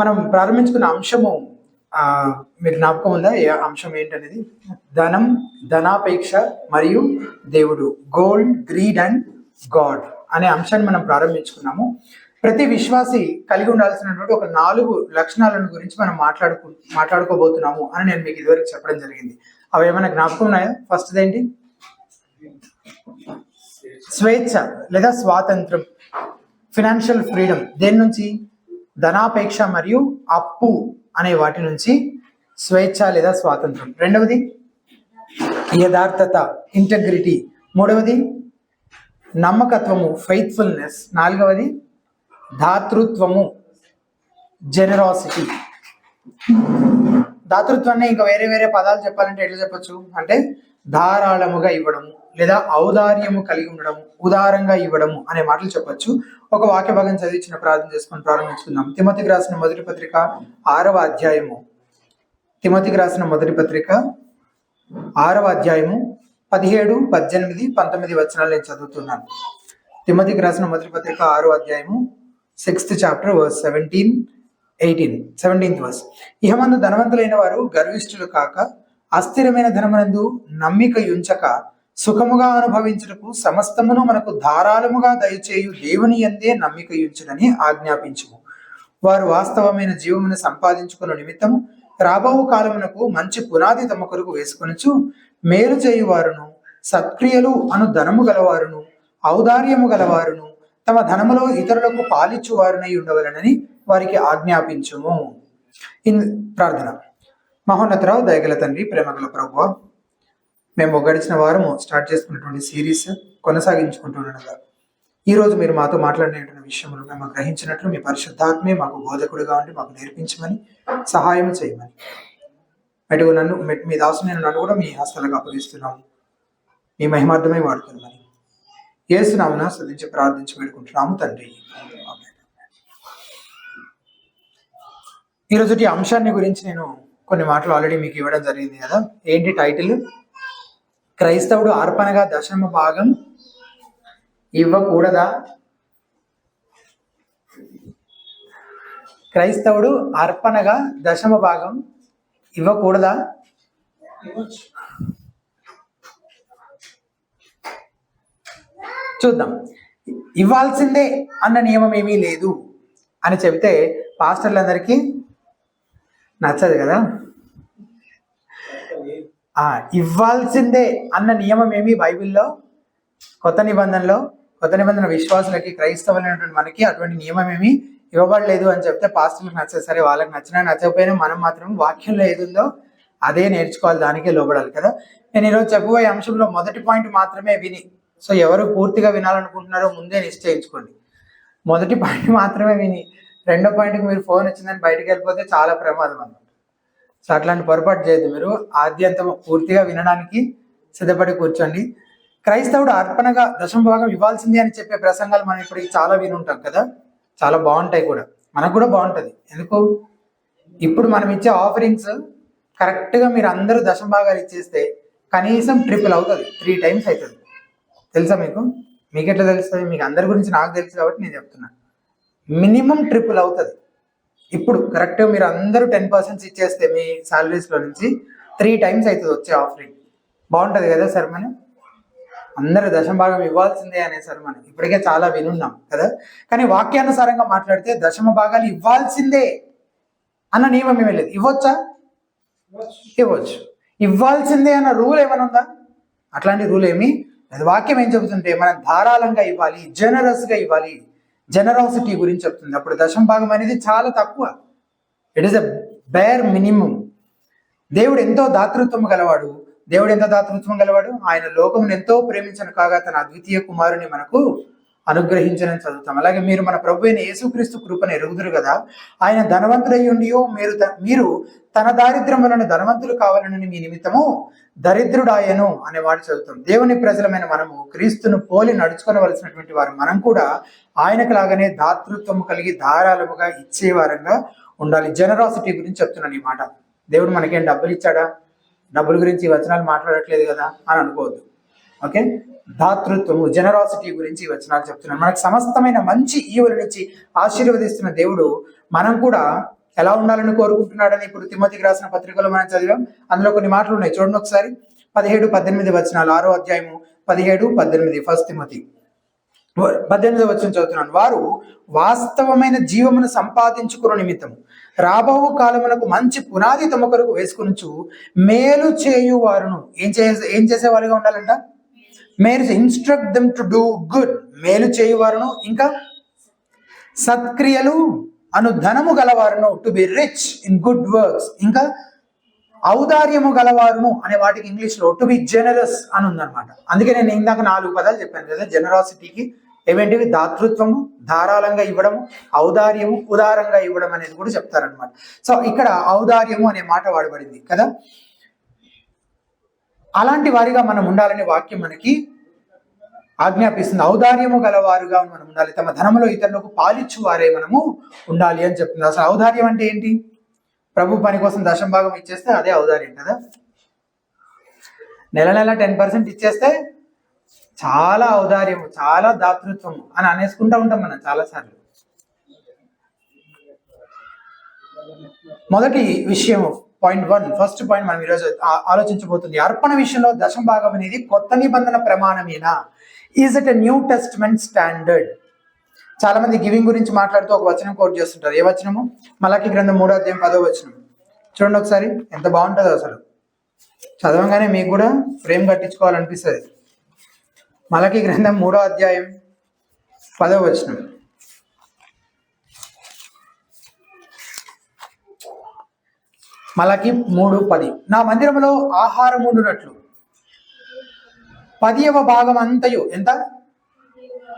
మనం ప్రారంభించుకున్న అంశము మీరు జ్ఞాపకం ఉందా? ఏ అంశం ఏంటనేది? ధనం, ధనాపేక్ష మరియు దేవుడు, గోల్డ్, గ్రీడ్ అండ్ గాడ్ అనే అంశాన్ని మనం ప్రారంభించుకున్నాము. ప్రతి విశ్వాసి కలిగి ఉండాల్సినటువంటి ఒక 4 లక్షణాలను గురించి మనం మాట్లాడుకోబోతున్నాము అని నేను మీకు ఇదివరకు చెప్పడం జరిగింది. అవి ఏమైనా జ్ఞాపకం ఉన్నాయా? ఫస్ట్ ఏంటి? స్వేచ్ఛ లేదా స్వాతంత్రం, ఫినాన్షియల్ ఫ్రీడమ్. దేని నుంచి? ధనాపేక్ష మరియు అప్పు అనే వాటి నుంచి స్వేచ్ఛ లేదా స్వాతంత్రం. రెండవది యథార్థత, ఇంటెగ్రిటీ. మూడవది నమ్మకత్వము, ఫెయిత్ఫుల్నెస్. నాలుగవది దాతృత్వము, జెనరాసిటీ. దాతృత్వాన్ని ఇంకా వేరే వేరే పదాలు చెప్పాలంటే ఎట్లా చెప్పచ్చు అంటే ధారాళముగా ఇవ్వడము లేదా ఔదార్యము కలిగి ఉండడము, ఉదారంగా ఇవ్వడము అనే మాటలు చెప్పచ్చు. ఒక వాక్య భాగం చదివించిన ప్రార్థన చేసుకొని ప్రారంభించుకుందాం. తిమోతికి రాసిన మొదటి పత్రిక 6వ అధ్యాయము. తిమోతికి రాసిన మొదటి పత్రిక 6వ అధ్యాయము 17, 18, 19 వచనాలు నేను చదువుతున్నాను. తిమోతికి రాసిన మొదటి పత్రిక 6వ అధ్యాయము 6th chapter verse 17, 18, 17th verse. ఇహమందు ధనవంతులైన వారు గర్విష్ఠులు కాక అస్థిరమైన ధనమునందు నమ్మిక ఉంచక సుఖముగా అనుభవించుటకు సమస్తమును మనకు ధారాళముగా దయచేయు దేవుని యందే నమ్మిక ఉంచునని ఆజ్ఞాపించుము. వారు వాస్తవమైన జీవమును సంపాదించుకున్న నిమిత్తము రాబో కాలమునకు మంచి పునాది తమ కొరకు వేసుకొనుచు మేలు చేయువారును సత్క్రియలు అను ధనము గలవారును ఔదార్యము గలవారును తమ ధనములో ఇతరులకు పాలిచ్చువారునై ఉండవలనని వారికి ఆజ్ఞాపించుము. ప్రార్థన. మహోన్నతరావు, దయగల తండ్రి, ప్రేమగల ప్రభువా, మేము గడిచిన వారము స్టార్ట్ చేసుకున్నటువంటి సిరీస్ కొనసాగించుకుంటుండగా ఈరోజు మీరు మాతో మాట్లాడినటువంటి విషయంలో మేము గ్రహించినట్లు మీ పరిశుద్ధాత్మే మాకు బోధకుడుగా ఉండి మాకు నేర్పించమని, సహాయం చేయమని, మీ దాసుని నన్ను కూడా మీ హస్తాలకు అప్పగిస్తున్నాము. మీ మహిమార్థమై వాడుతున్నామని యేసునామమున స్తుతించి ప్రార్థించి వేడుకుంటున్నాము తండ్రి. ఈరోజు ఈ అంశాన్ని గురించి నేను కొన్ని మాటలు ఆల్రెడీ మీకు ఇవ్వడం జరిగింది కదా. ఏంటి టైటిల్? క్రైస్తవుడు అర్పణగా దశమ భాగం ఇవ్వకూడదా? క్రైస్తవుడు అర్పణగా దశమ భాగం ఇవ్వకూడదా? చూద్దాం. ఇవ్వాల్సిందే అన్న నియమం ఏమీ లేదు అని చెబితే పాస్టర్లందరికీ నచ్చదు కదా. ఇవ్వాల్సిందే అన్న నియమం ఏమి బైబిల్లో, కొత్త నిబంధన విశ్వాసులకి, క్రైస్తవులైనటువంటి మనకి అటువంటి నియమం ఏమి ఇవ్వబడలేదు అని చెప్తే పాస్టర్లకు నచ్చదు. సరే, వాళ్ళకి నచ్చినా నచ్చకపోయినా మనం మాత్రం వాక్యంలో ఏదుందో అదే నేర్చుకోవాలి, దానికే లోబడాలి కదా. నేను ఈరోజు చెప్పబోయే అంశంలో మొదటి పాయింట్ మాత్రమే విని, సో ఎవరు పూర్తిగా వినాలనుకుంటున్నారో ముందే నిశ్చయించుకోండి. మొదటి పాయింట్ మాత్రమే విని రెండో పాయింట్కి మీరు ఫోన్ వచ్చిందని బయటకు వెళ్ళిపోతే చాలా ప్రమాదం అన్నమాట. సో అట్లాంటి పొరపాటు చేయొద్దు. మీరు ఆద్యంతం పూర్తిగా వినడానికి సిద్ధపడి కూర్చోండి. క్రైస్తవుడు అర్పణగా దశమ భాగం ఇవ్వాల్సిందే అని చెప్పే ప్రసంగాలు మనం ఇప్పటికి చాలా విని ఉంటాం కదా. చాలా బాగుంటాయి కూడా, మనకు కూడా బాగుంటుంది. ఎందుకు? ఇప్పుడు మనం ఇచ్చే ఆఫరింగ్స్ కరెక్ట్గా మీరు అందరూ దశమ భాగాలు ఇచ్చేస్తే కనీసం ట్రిపుల్ అవుతుంది, 3 times అవుతుంది. తెలుసా మీకు? ఎట్లా తెలుస్తుంది? మీకు అందరి గురించి నాకు తెలుసు కాబట్టి నేను చెప్తున్నాను. మినిమం ట్రిపుల్ అవుతుంది. ఇప్పుడు కరెక్ట్గా మీరు అందరూ 10% ఇచ్చేస్తే మీ శాలరీస్లో నుంచి 3 times అవుతుంది వచ్చే ఆఫరింగ్. బాగుంటుంది కదా సార్? మనం అందరూ దశమ భాగం ఇవ్వాల్సిందే అనే సార్ మనం ఇప్పటికే చాలా వినున్నాం కదా. కానీ వాక్యానుసారంగా మాట్లాడితే దశమ భాగాలు ఇవ్వాల్సిందే అన్న నియమం ఏమీ లేదు. ఇవ్వచ్చా? ఇవ్వచ్చు. ఇవ్వాల్సిందే అన్న రూల్ ఏమైనా ఉందా? అట్లాంటి రూల్ ఏమి లేదు. వాక్యం ఏం చెబుతుంటే మనం ధారాళంగా ఇవ్వాలి, జనరస్గా ఇవ్వాలి, జనరాసిటీ గురించి చెప్తుంది. అప్పుడు దశమ భాగం అనేది చాలా తక్కువ. It is a bear minimum. దేవుడు ఎంతో దాతృత్వం గలవాడు. ఆయన లోకమును ఎంతో ప్రేమించను కాగా తన అద్వితీయ కుమారుని మనకు అనుగ్రహించనని చదువుతాం. అలాగే మీరు మన ప్రభు అయిన యేసుక్రీస్తు కృపను ఎరుగుదురు కదా. ఆయన ధనవంతుడై ఉండియో మీరు తన దారిద్ర్యం వలన ధనవంతులు కావాలని మీ నిమిత్తము దరిద్రుడాయను అనే మాట చదువుతాం. దేవుని ప్రజలమైన మనము క్రీస్తును పోలి నడుచుకోవలసినటువంటి వారు మనం కూడా ఆయనకు లాగానే దాతృత్వం కలిగి ధారాళముగా ఇచ్చేవారంగా ఉండాలి. జనరాసిటీ గురించి చెప్తున్నాను ఈ మాట. దేవుడు మనకేం డబ్బులు ఇచ్చాడా? డబ్బుల గురించి వచనాలు మాట్లాడట్లేదు కదా అని అనుకోవద్దు. ఓకే, దాతృత్వము, జనరాసిటీ గురించి వచనాలు చెప్తున్నాను. మనకు సమస్తమైన మంచి ఈవుల నుంచి ఆశీర్వదిస్తున్న దేవుడు మనం కూడా ఎలా ఉండాలని కోరుకుంటున్నాడని ఇప్పుడు తిమోతికి రాసిన పత్రికలో మనం చదివాం. అందులో కొన్ని మాటలు ఉన్నాయి, చూడండి ఒకసారి. 17-18 వచనాలు, 6వ అధ్యాయము 17-18, ఫస్ట్ తిమోతి 18వ వచనం చదువుతున్నాను. వారు వాస్తవమైన జీవమును సంపాదించుకున్న నిమిత్తం రాబో కాలమునకు మంచి పునాది తమ కొరకు వేసుకొనుచు మేలు చేయువారును ఏం చేసేవారుగా ఉండాలంట? మేలు, instruct them to do good, మేలు చేయువారును, ఇంకా సత్క్రియలు అను ధనము గలవారును, to be rich in good works, ఇంకా ఔదార్యము గలవారును అనే వాటికి ఇంగ్లీష్లో టు బి జెనరస్ అని ఉందన్నమాట. అందుకే నేను ఇందాక 4 పదాలు చెప్పాను కదా. జెనరాసిటీకి ఏవేంటివి? దాతృత్వము, ధారాళంగా ఇవ్వడము, ఔదార్యము, ఉదారంగా ఇవ్వడం అనేది కూడా చెప్తారనమాట. సో ఇక్కడ ఔదార్యము అనే మాట వాడబడింది కదా. అలాంటి వారిగా మనం ఉండాలనే వాక్యం మనకి ఆజ్ఞాపిస్తుంది. ఔదార్యము గలవారుగా మనం ఉండాలి, తమ ధనములో ఇతరులకు పాలిచ్చు వారే మనము ఉండాలి అని చెప్తుంది. అసలు ఔదార్యం అంటే ఏంటి? ప్రభు పని కోసం దశంభాగం ఇచ్చేస్తే అదే ఔదార్యం కదా. నెల 10% ఇచ్చేస్తే చాలా ఔదార్యము, చాలా దాతృత్వము అని అనేసుకుంటూ ఉంటాం మనం చాలాసార్లు. మొదటి విషయం పాయింట్ 1, ఫస్ట్ పాయింట్ మనం ఈరోజు ఆలోచించబోతుంది. అర్పణ విషయంలో దశంభాగం అనేది కొత్త నిబంధన ప్రమాణమేనా? Is it a new testament standard? చాలా మంది గివింగ్ గురించి మాట్లాడుతూ ఒక వచనం కోట్ చేస్తుంటారు. ఏ వచనము? మలాకి గ్రంథం 3వ అధ్యాయం 10వ వచనం. చూడండి ఒకసారి, ఎంత బాగుంటుందో అసలు. చదవగానే మీకు కూడా ఫ్రేమ్ కట్టించుకోవాలనిపిస్తుంది. మలాకి గ్రంథం 3వ అధ్యాయం 10వ వచనం. మలాకి 3:10. నా మందిరములో ఆహారం ఉండునట్లు 10వ భాగం అంతయు, ఎంత?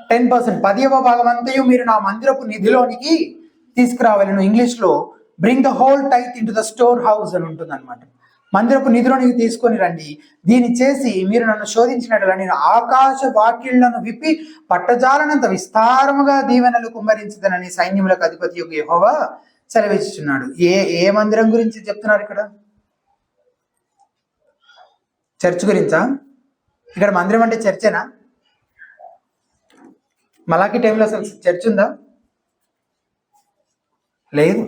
10%, 10వ భాగం అంతయు మీరు నా మందిరపు నిధిలోనికి తీసుకురావాలను. ఇంగ్లీష్లో bring the whole tithe in to the store house అని ఉంటుంది అనమాట. మందిరపు నిధిలోనికి తీసుకొని రండి, దీన్ని చేసి మీరు నన్ను శోధించినట్లా నేను ఆకాశ వాకిళ్లను విప్పి పట్టజాలనంత విస్తారముగా దీవెనలు కుమ్మరించదనని సైన్యములకు అధిపతి యొక్క యెహోవా సెలవిస్తున్నాడు. ఏ మందిరం గురించి చెప్తున్నారు ఇక్కడ? చర్చ్ గురించా? ఇక్కడ మందిరం అంటే చర్చేనా? మలాకి టైంలో అసలు చర్చ్ ఉందా? లేదు.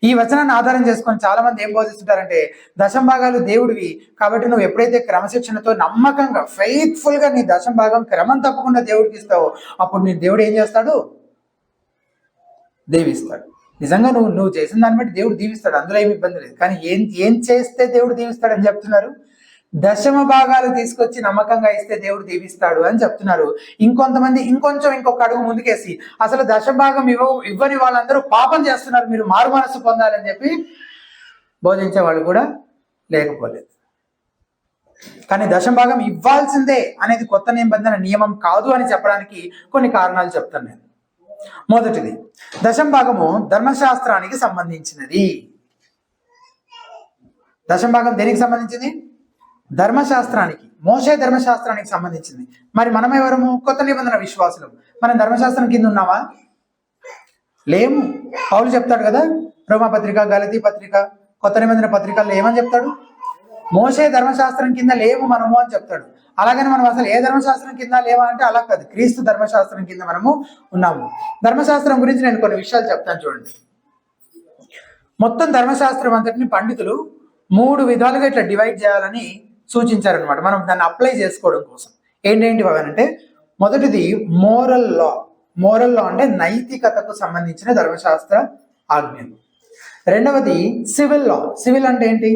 ఈ వచనాన్ని ఆధారం చేసుకొని చాలా మంది ఏం బోధిస్తుంటారంటే, దశంభాగాలు దేవుడివి కాబట్టి నువ్వు ఎప్పుడైతే క్రమశిక్షణతో నమ్మకంగా ఫెయిత్ఫుల్ గా నీ దశంభాగం క్రమం తప్పకుండా దేవుడికి ఇస్తావో అప్పుడు నీ దేవుడు ఏం చేస్తాడు? దీవిస్తాడు. నిజంగా నువ్వు చేసిన దాన్ని బట్టి దేవుడు దీవిస్తాడు, అందులో ఏమి ఇబ్బంది లేదు. కానీ ఏం చేస్తే దేవుడు దీవిస్తాడు అని చెప్తున్నారు? దశమ భాగాలు తీసుకొచ్చి నమ్మకంగా ఇస్తే దేవుడు దీవిస్తాడు అని చెప్తున్నారు. ఇంకొంతమంది ఇంకొక అడుగు ముందుకేసి అసలు దశభాగం ఇవ్వని వాళ్ళందరూ పాపం చేస్తున్నారు, మీరు మారు మనసు పొందాలని చెప్పి బోధించే వాళ్ళు కూడా లేకపోలేదు. కానీ దశభాగం ఇవ్వాల్సిందే అనేది కొత్త నిబంధన నియమం కాదు అని చెప్పడానికి కొన్ని కారణాలు చెప్తాను నేను. మొదటిది, దశంభాగము ధర్మశాస్త్రానికి సంబంధించినది. దశంభాగం దేనికి సంబంధించింది? ధర్మశాస్త్రానికి, మోషే ధర్మశాస్త్రానికి సంబంధించింది. మరి మనం ఎవరము? కొత్త నిబంధన విశ్వాసులం. మనం ధర్మశాస్త్రం కింద ఉన్నావా? లేము. పౌలు చెప్తాడు కదా, రోమా పత్రిక, గలతీ పత్రిక, కొత్త నిబంధన పత్రికల్లో ఏమని చెప్తాడు? మోషే ధర్మశాస్త్రం కింద లేవు మనము అని చెప్తాడు. అలాగని మనం అసలు ఏ ధర్మశాస్త్రం కింద లేవా అంటే అలా కాదు, క్రీస్తు ధర్మశాస్త్రం కింద మనము ఉన్నాము. ధర్మశాస్త్రం గురించి నేను కొన్ని విషయాలు చెప్తాను చూడండి. మొత్తం ధర్మశాస్త్రం అంతటిని పండితులు 3 విధాలుగా ఇట్లా డివైడ్ చేయాలని సూచించారనమాట, మనం దాన్ని అప్లై చేసుకోవడం కోసం. ఏంటేంటి అంటే, మొదటిది మోరల్ లా. మోరల్ లా అంటే నైతికతకు సంబంధించిన ధర్మశాస్త్ర ఆజ్ఞలు. రెండవది సివిల్ లా. సివిల్ అంటే ఏంటి?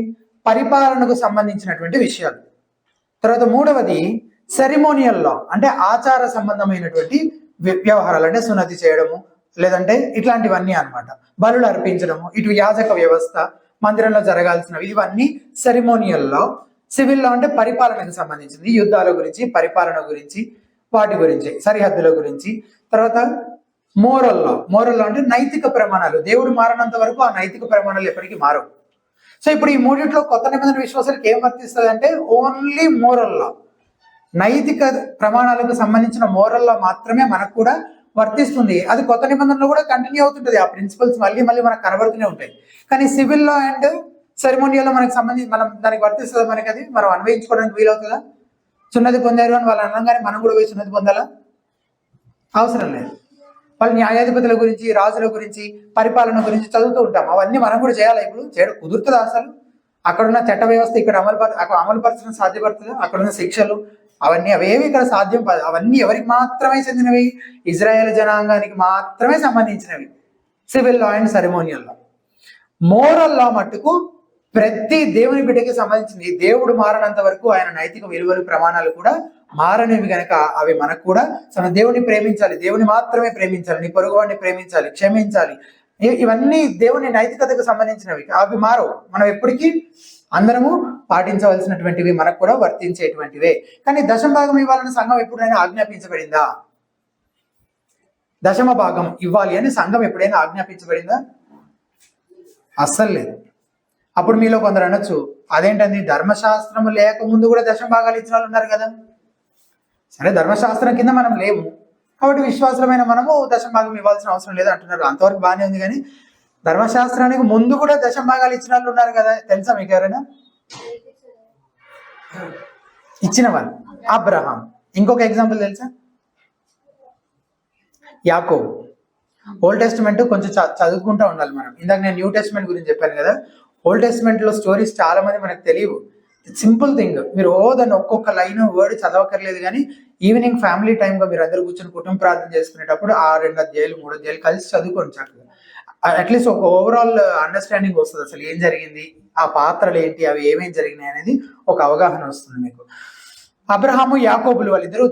పరిపాలనకు సంబంధించినటువంటి విషయాలు. తర్వాత మూడవది సెరిమోనియల్ లా అంటే ఆచార సంబంధమైనటువంటి వ్యవహారాలు, అంటే సున్నతి చేయడము లేదంటే ఇట్లాంటివన్నీ అన్నమాట. బలులు అర్పించడము, ఇటు యాజక వ్యవస్థ, మందిరంలో జరగాల్సినవి, ఇవన్నీ సెరిమోనియల్ లా. సివిల్ లా అంటే పరిపాలనకు సంబంధించింది, యుద్ధాల గురించి, పరిపాలన గురించి, వాటి గురించి, సరిహద్దుల గురించి. తర్వాత మోరల్ లా. మోరల్ లా అంటే నైతిక ప్రమాణాలు. దేవుడు మారినంత వరకు ఆ నైతిక ప్రమాణాలు ఎప్పటికీ మారవు. సో ఇప్పుడు ఈ మూడిట్లో కొత్త నిబంధన విశ్వాసాలకు ఏం వర్తిస్తుంది అంటే ఓన్లీ మోరల్ లా. నైతిక ప్రమాణాలకు సంబంధించిన మోరల్ లా మాత్రమే మనకు కూడా వర్తిస్తుంది. అది కొత్త నిబంధనలో కూడా కంటిన్యూ అవుతుంటుంది. ఆ ప్రిన్సిపల్స్ మళ్ళీ మనకు కనబడుతూనే ఉంటాయి. కానీ సివిల్ లా అండ్ సెరిమోనియల్ మనకు సంబంధించి మనం దానికి వర్తిస్తుంది. మనకి అది మనం అన్వయించుకోవడానికి వీలవుతుందా? సున్నతి పొందారు అని వాళ్ళు అనగానే మనం కూడా పోయి సున్నతి పొందాలా? అవసరం లేదు. వాళ్ళ న్యాయాధిపతుల గురించి, రాజుల గురించి, పరిపాలన గురించి చదువుతూ ఉంటాం. అవన్నీ మనం కూడా చేయాలి. ఇప్పుడు చేయడం కుదురుతుందా అసలు? అక్కడున్న చట్ట వ్యవస్థ ఇక్కడ అమలుపరచడం సాధ్యపడుతుందా? అక్కడున్న శిక్షలు అవన్నీ అవేవి ఇక్కడ సాధ్యం కాదు. అవన్నీ ఎవరికి మాత్రమే చెందినవి? ఇజ్రాయెల్ జనాంగానికి మాత్రమే సంబంధించినవి. Civil law and ceremonial law. Moral law మట్టుకు ప్రతి దేవుని బిడ్డకి సంబంధించింది. దేవుడు మారనంత వరకు ఆయన నైతిక విలువలు, ప్రమాణాలు కూడా మారనివి గనక అవి మనకు కూడా దేవుని ప్రేమించాలి, దేవుని మాత్రమే ప్రేమించాలి, నీ పొరుగువాడిని ప్రేమించాలి, క్షమించాలి, ఇవన్నీ దేవుని నైతికతకు సంబంధించినవి. అవి మారవు. మనం ఎప్పటికీ అందరము పాటించవలసినటువంటివి, మనకు కూడా వర్తించేటువంటివే. కానీ దశమ భాగం ఇవ్వాలని సంఘం ఎప్పుడైనా ఆజ్ఞాపించబడిందా? దశమ భాగం ఇవ్వాలి అని సంఘం ఎప్పుడైనా ఆజ్ఞాపించబడిందా? అస్సలు లేదు. అప్పుడు మీలో కొందరు అనొచ్చు, అదేంటండి ధర్మశాస్త్రము లేకముందు కూడా దశమ భాగాలు ఇచ్చిన వాళ్ళు ఉన్నారు కదా. సరే, ధర్మశాస్త్రం కింద మనం లేము కాబట్టి విశ్వాసమైన మనము దశమ భాగం ఇవ్వాల్సిన అవసరం లేదు అంటున్నారు. అంతవరకు బాగానే ఉంది. కానీ ధర్మశాస్త్రానికి ముందు కూడా దశమ భాగాలు ఇచ్చిన వాళ్ళు ఉన్నారు కదా. తెలుసా మీకు ఎవరైనా? ఇచ్చిన వాళ్ళు అబ్రహాం. ఇంకొక ఎగ్జాంపుల్ తెలుసా? యాకోబు. ఓల్డ్ టెస్ట్మెంట్ కొంచెం చదువుకుంటూ ఉండాలి మనం. ఇందాక నేను న్యూ టెస్ట్మెంట్ గురించి చెప్పాను కదా. ఓల్డ్ టెస్ట్మెంట్ లో స్టోరీస్ చాలా మంది మనకు తెలియవు. Simple thing. మీరు దాన్ని ఒక్కొక్క లైన్ వర్డ్ చదవకర్లేదు. కానీ ఈవినింగ్ ఫ్యామిలీ టైంగా మీరు అందరు కూర్చొని కుటుంబ ప్రార్థన చేసుకునేటప్పుడు 2 అధ్యాయులు 3 అధ్యాయులు కలిసి చదువుకోండి చక్కగా. అట్లీస్ట్ ఒక ఓవరాల్ అండర్స్టాండింగ్ వస్తుంది. అసలు ఏం జరిగింది, ఆ పాత్రలు ఏంటి, అవి ఏమేమి జరిగినాయి అనేది ఒక అవగాహన వస్తుంది మీకు. అబ్రహాము, యాకోబులు వాళ్ళిద్దరూ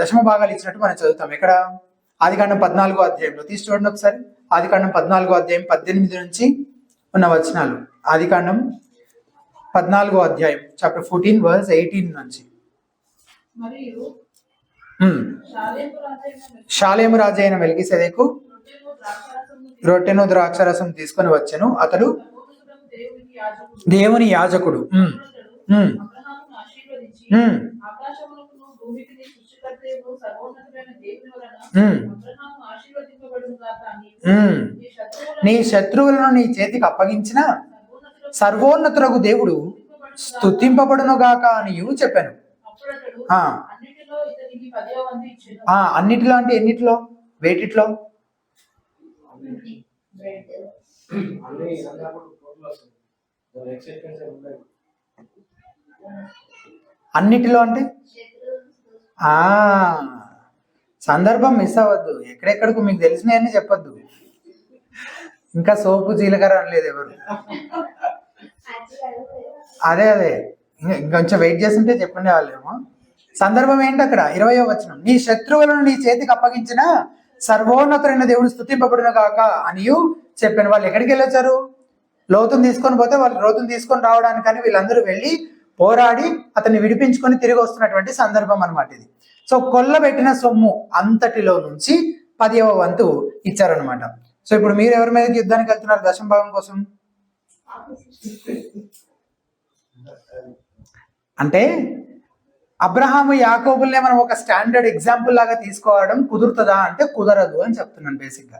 దశమ భాగాలు ఇచ్చినట్టు మనం చదువుతాం. ఎక్కడ? ఆదికాండం 14వ అధ్యాయంలో. తీసి చూడండి ఒకసారి. ఆదికాండం 14వ అధ్యాయం 18 నుంచి ఉన్న వచనాలు. ఆదికాండం 14వ అధ్యాయం చాప్టర్ 14 వర్స్ 18 నుంచి. షాలేము రాజు అయిన మెల్కీసెదెకు రొట్టెను ద్రాక్షరసం తీసుకొని వచ్చెను. అతడు దేవుని యాజకుడు. నీ శత్రువులను నీ చేతికి అప్పగించిన సర్వోన్నతులకు దేవుడు స్తుతింపబడును గాక అని చెప్పాను. అన్నిటిలో అంటే ఎన్నిటిలో? వేటిట్లో? అన్నిటిలో అంటే సందర్భం మిస్ అవ్వద్దు. ఎక్కడెక్కడికి మీకు తెలిసినవన్నీ చెప్పొద్దు. ఇంకా సోపు జీలకర్ర అనలేదు ఎవరు. అదే ఇంకొంచెం వెయిట్ చేస్తుంటే చెప్పండి వాళ్ళేమో. సందర్భం ఏంటి అక్కడ? 20వ వచనం. నీ శత్రువులను నీ చేతికి అప్పగించిన సర్వోన్నతుడైన దేవుడు స్తుతింపబడును గాక అని చెప్పాను. వాళ్ళు ఎక్కడికి వెళ్ళొచ్చారు? లోతుని తీసుకొని పోతే వాళ్ళు లోతుని తీసుకొని రావడానికని వీళ్ళందరూ వెళ్ళి పోరాడి అతన్ని విడిపించుకొని తిరిగి వస్తున్నటువంటి సందర్భం అనమాట ఇది. సో కొల్లబెట్టిన సొమ్ము అంతటిలో నుంచి 10వ వంతు ఇచ్చారనమాట. సో ఇప్పుడు మీరు ఎవరి మీదకి యుద్ధానికి వెళ్తున్నారు దశమ భాగం కోసం? అంటే అబ్రహాము, యాకోబుల్నే మనం ఒక స్టాండర్డ్ ఎగ్జాంపుల్ లాగా తీసుకోవడం కుదురుతుందా అంటే కుదరదు అని చెప్తున్నాను బేసిక్గా.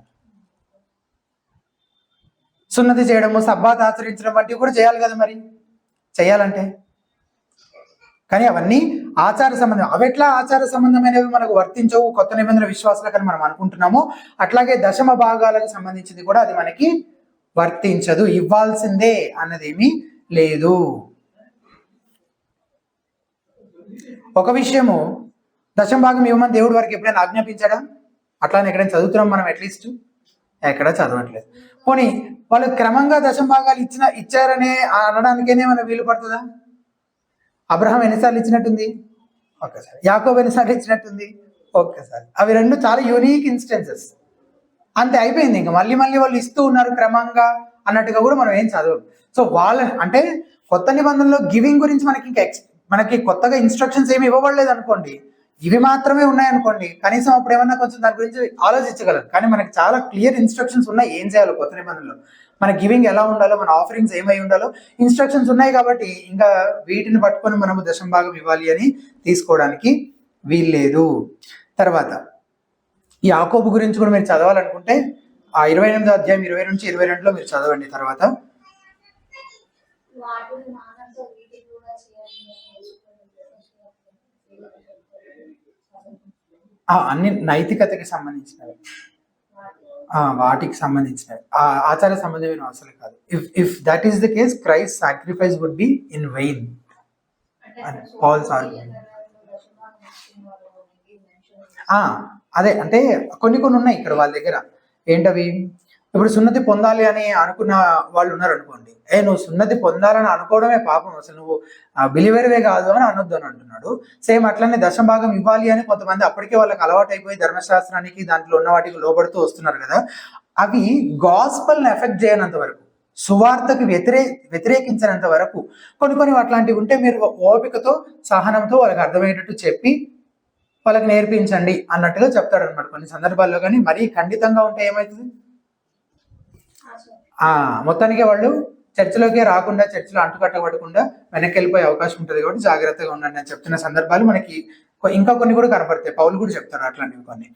సున్నతి చేయడము, సబ్బాత్ ఆచరించడం వంటివి కూడా చేయాలి కదా మరి, చేయాలంటే. కానీ అవన్నీ ఆచార సంబంధం. అవి ఎట్లా ఆచార సంబంధమైనవి మనకు వర్తించవు కొత్త నిబంధన విశ్వాసాలకని మనం అనుకుంటున్నాము. అట్లాగే దశమ భాగాలకు సంబంధించింది కూడా అది మనకి వర్తించదు. ఇవ్వాల్సిందే అన్నదేమీ లేదు. ఒక విషయము, దశమ భాగం ఇవ్వమని దేవుడి వారికి ఎప్పుడైనా ఆజ్ఞాపించాడా? అట్లానే ఎక్కడైనా చదువుతున్నాం మనం? అట్లీస్ట్ ఎక్కడ చదవట్లేదు. పోనీ వాళ్ళు క్రమంగా దశమ భాగాలు ఇచ్చారనే అనడానికేనే మనం వీలు పడుతుందా? అబ్రహాం ఎన్నిసార్లు ఇచ్చినట్టుంది? ఒక్కసారి. యాకోబు ఎన్నిసార్లు ఇచ్చినట్టుంది? ఒక్కసారి. అవి రెండు చాలా యూనిక్ ఇన్స్టెన్సెస్. అంతే, అయిపోయింది. ఇంకా మళ్ళీ వాళ్ళు ఇస్తూ ఉన్నారు క్రమంగా అన్నట్టుగా కూడా మనం ఏం చదవం. సో అంటే కొత్త నిబంధనలో గివింగ్ గురించి మనకి కొత్తగా ఇన్స్ట్రక్షన్స్ ఏమి ఇవ్వబడలేదు అనుకోండి, ఇవి మాత్రమే ఉన్నాయనుకోండి, కనీసం అప్పుడు ఏమన్నా కొంచెం దాని గురించి ఆలోచించగలరు. కానీ మనకి చాలా క్లియర్ ఇన్స్ట్రక్షన్స్ ఉన్నాయి ఏం చేయాలో కొత్త నిబంధనలో. మన గివింగ్ ఎలా ఉండాలో, మన ఆఫరింగ్స్ ఏమై ఉండాలో ఇన్స్ట్రక్షన్స్ ఉన్నాయి. కాబట్టి ఇంకా వీటిని పట్టుకొని మనము దశమ భాగం ఇవ్వాలి అని తీసుకోవడానికి వీల్లేదు. తర్వాత ఈ యాకోబు గురించి కూడా మీరు చదవాలనుకుంటే ఆ 28వ అధ్యాయం 20 నుంచి 22లో మీరు చదవండి. తర్వాత అన్ని నైతికతకి సంబంధించినవి, వాటికి సంబంధించినవి, ఆచార సంబంధమైన అసలు కాదు. If that is the case, Christ sacrifice would be in vain అని పాల్స్ ఆర్గ్యుమెంట్. అదే అంటే కొన్ని ఉన్నాయి ఇక్కడ వాళ్ళ దగ్గర. ఏంటవి? ఇప్పుడు సున్నతి పొందాలి అని అనుకున్న వాళ్ళు ఉన్నారు అనుకోండి, నువ్వు సున్నతి పొందాలని అనుకోవడమే పాపం, అసలు నువ్వు బిలివెరివే కాదు అని అనొద్దు అని అంటున్నాడు. సేమ్ అట్లనే దశభాగం ఇవ్వాలి అని కొంతమంది అప్పటికే వాళ్ళకి అలవాటు అయిపోయి ధర్మశాస్త్రానికి దాంట్లో ఉన్న వాటికి లోబడుతూ వస్తున్నారు కదా. అవి గాస్పల్ని ఎఫెక్ట్ చేయనంత వరకు, సువార్తకు వ్యతిరేకించినంత వరకు కొన్ని అట్లాంటివి ఉంటే మీరు ఓపికతో సహనంతో వాళ్ళకి అర్థమయ్యేటట్టు చెప్పి వాళ్ళకి నేర్పించండి అన్నట్టుగా చెప్తాడు అనమాట కొన్ని సందర్భాల్లో. కానీ మరీ ఖండితంగా ఉంటే ఏమవుతుంది, మొత్తానికి వాళ్ళు చర్చిలోకే రాకుండా, చర్చిలో అంటుకట్టబడకుండా వెనక్కి వెళ్ళిపోయే అవకాశం ఉంటుంది. కాబట్టి జాగ్రత్తగా ఉండండి అని చెప్తున్న సందర్భాలు మనకి ఇంకా కొన్ని కూడా కనపడతాయి. పౌలు కూడా చెప్తారు అట్లాంటివి కొన్ని.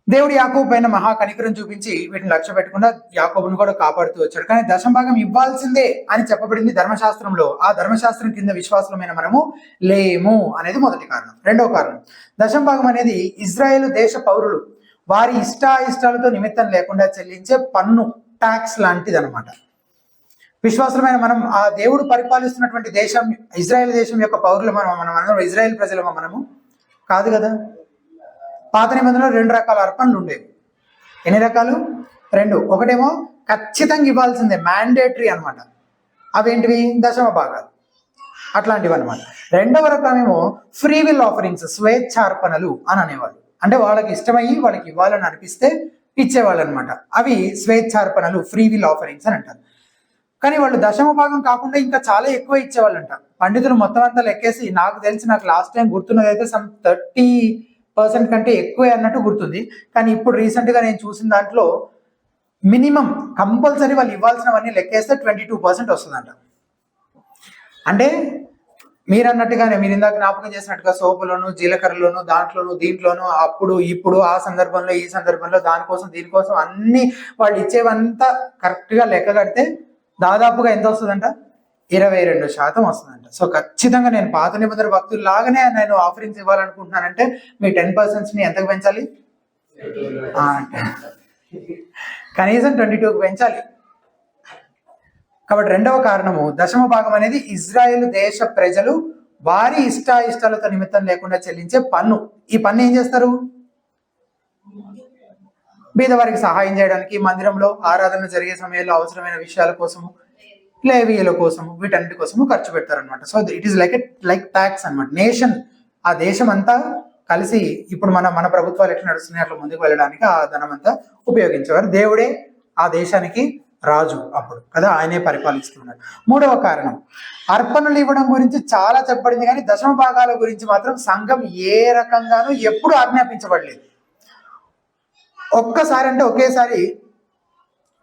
దేవుడు యాకోబు పైన మహా కనికరం చూపించి వీటిని లక్ష్య పెట్టకుండా యాకోబును కూడా కాపాడుతూ వచ్చాడు. కానీ దశభాగం ఇవ్వాల్సిందే అని చెప్పబడింది ధర్మశాస్త్రంలో. ఆ ధర్మశాస్త్రం కింద విశ్వాసమైన మనము లేము అనేది మొదటి కారణం. రెండవ కారణం, దశభాగం అనేది ఇజ్రాయేలు దేశ పౌరులు వారి ఇష్టాలతో నిమిత్తం లేకుండా చెల్లించే పన్ను, ట్యాక్స్ లాంటిది అనమాట. విశ్వాసమైన మనం ఆ దేవుడు పరిపాలిస్తున్నటువంటి దేశం, ఇజ్రాయెల్ దేశం యొక్క పౌరులు మనం ఇజ్రాయెల్ ప్రజలమా? మనము కాదు కదా. పాత నిబంధనలో 2 రకాల అర్పణలు ఉండేవి. ఎన్ని రకాలు? 2. ఒకటేమో ఖచ్చితంగా ఇవ్వాల్సిందే, మ్యాండేటరీ అనమాట. అవేంటివి? దశమ భాగాలు అట్లాంటివి అనమాట. రెండవ రకమేమో ఫ్రీ విల్ ఆఫరింగ్స్, స్వేచ్ఛార్పణలు అని అనేవాళ్ళు. అంటే వాళ్ళకి ఇష్టమయ్యి వాళ్ళకి ఇవ్వాలని అనిపిస్తే ఇచ్చేవాళ్ళు అనమాట. అవి స్వేచ్ఛార్పణలు, ఫ్రీ విల్ ఆఫరింగ్స్ అని అంటారు. కానీ వాళ్ళు దశమ భాగం కాకుండా ఇంకా చాలా ఎక్కువ ఇచ్చేవాళ్ళంట. పండితులు మొత్తం అంతా లెక్కేసి, నాకు లాస్ట్ టైం గుర్తున్నది అయితే సమ్ 30% కంటే ఎక్కువే అన్నట్టు గుర్తుంది. కానీ ఇప్పుడు రీసెంట్ గా నేను చూసిన దాంట్లో మినిమం కంపల్సరీ వాళ్ళు ఇవ్వాల్సినవన్నీ లెక్కేస్తే 22% వస్తుందంట. అంటే మీరు అన్నట్టుగానే, మీరు ఇందాక జ్ఞాపకం చేసినట్టుగా సోపులోను, జీలకర్రలోను, దీంట్లోను అప్పుడు ఇప్పుడు ఆ సందర్భంలో ఈ సందర్భంలో దీనికోసం అన్ని వాళ్ళు ఇచ్చేవంతా కరెక్ట్ గా లెక్క కడితే దాదాపుగా ఎంత వస్తుందంట? 22% వస్తుందంట. సో ఖచ్చితంగా నేను పాత నిబంధన భక్తులు లాగానే నేను ఆఫరింగ్స్ ఇవ్వాలనుకుంటున్నానంటే మీ 10% ఎంతకు పెంచాలి? కనీసం 22కు పెంచాలి. కాబట్టి రెండవ కారణము, దశమ భాగం అనేది ఇజ్రాయేల్ దేశ ప్రజలు వారి ఇష్టాలతో నిమిత్తం లేకుండా చెల్లించే పన్ను. ఈ పన్ను ఏం చేస్తారు? బీదవారికి సహాయం చేయడానికి, మందిరంలో ఆరాధన జరిగే సమయంలో అవసరమైన విషయాల కోసము, లేవీయుల కోసము, వీటన్నిటి కోసము ఖర్చు పెడతారు అనమాట. So it is like tax అనమాట. నేషన్, ఆ దేశం అంతా కలిసి ఇప్పుడు మన ప్రభుత్వాలు ఎట్లా నడుస్తున్నాయి అట్లా ముందుకు వెళ్ళడానికి ఆ ధనం అంతా ఉపయోగించేవారు. దేవుడే ఆ దేశానికి రాజు అప్పుడు కదా, ఆయనే పరిపాలిస్తున్నాడు. మూడవ కారణం, అర్పణలు ఇవ్వడం గురించి చాలా చెప్పబడింది కానీ దశమ భాగాల గురించి మాత్రం సంఘం ఏ రకంగానూ ఎప్పుడు ఆజ్ఞాపించబడలేదు.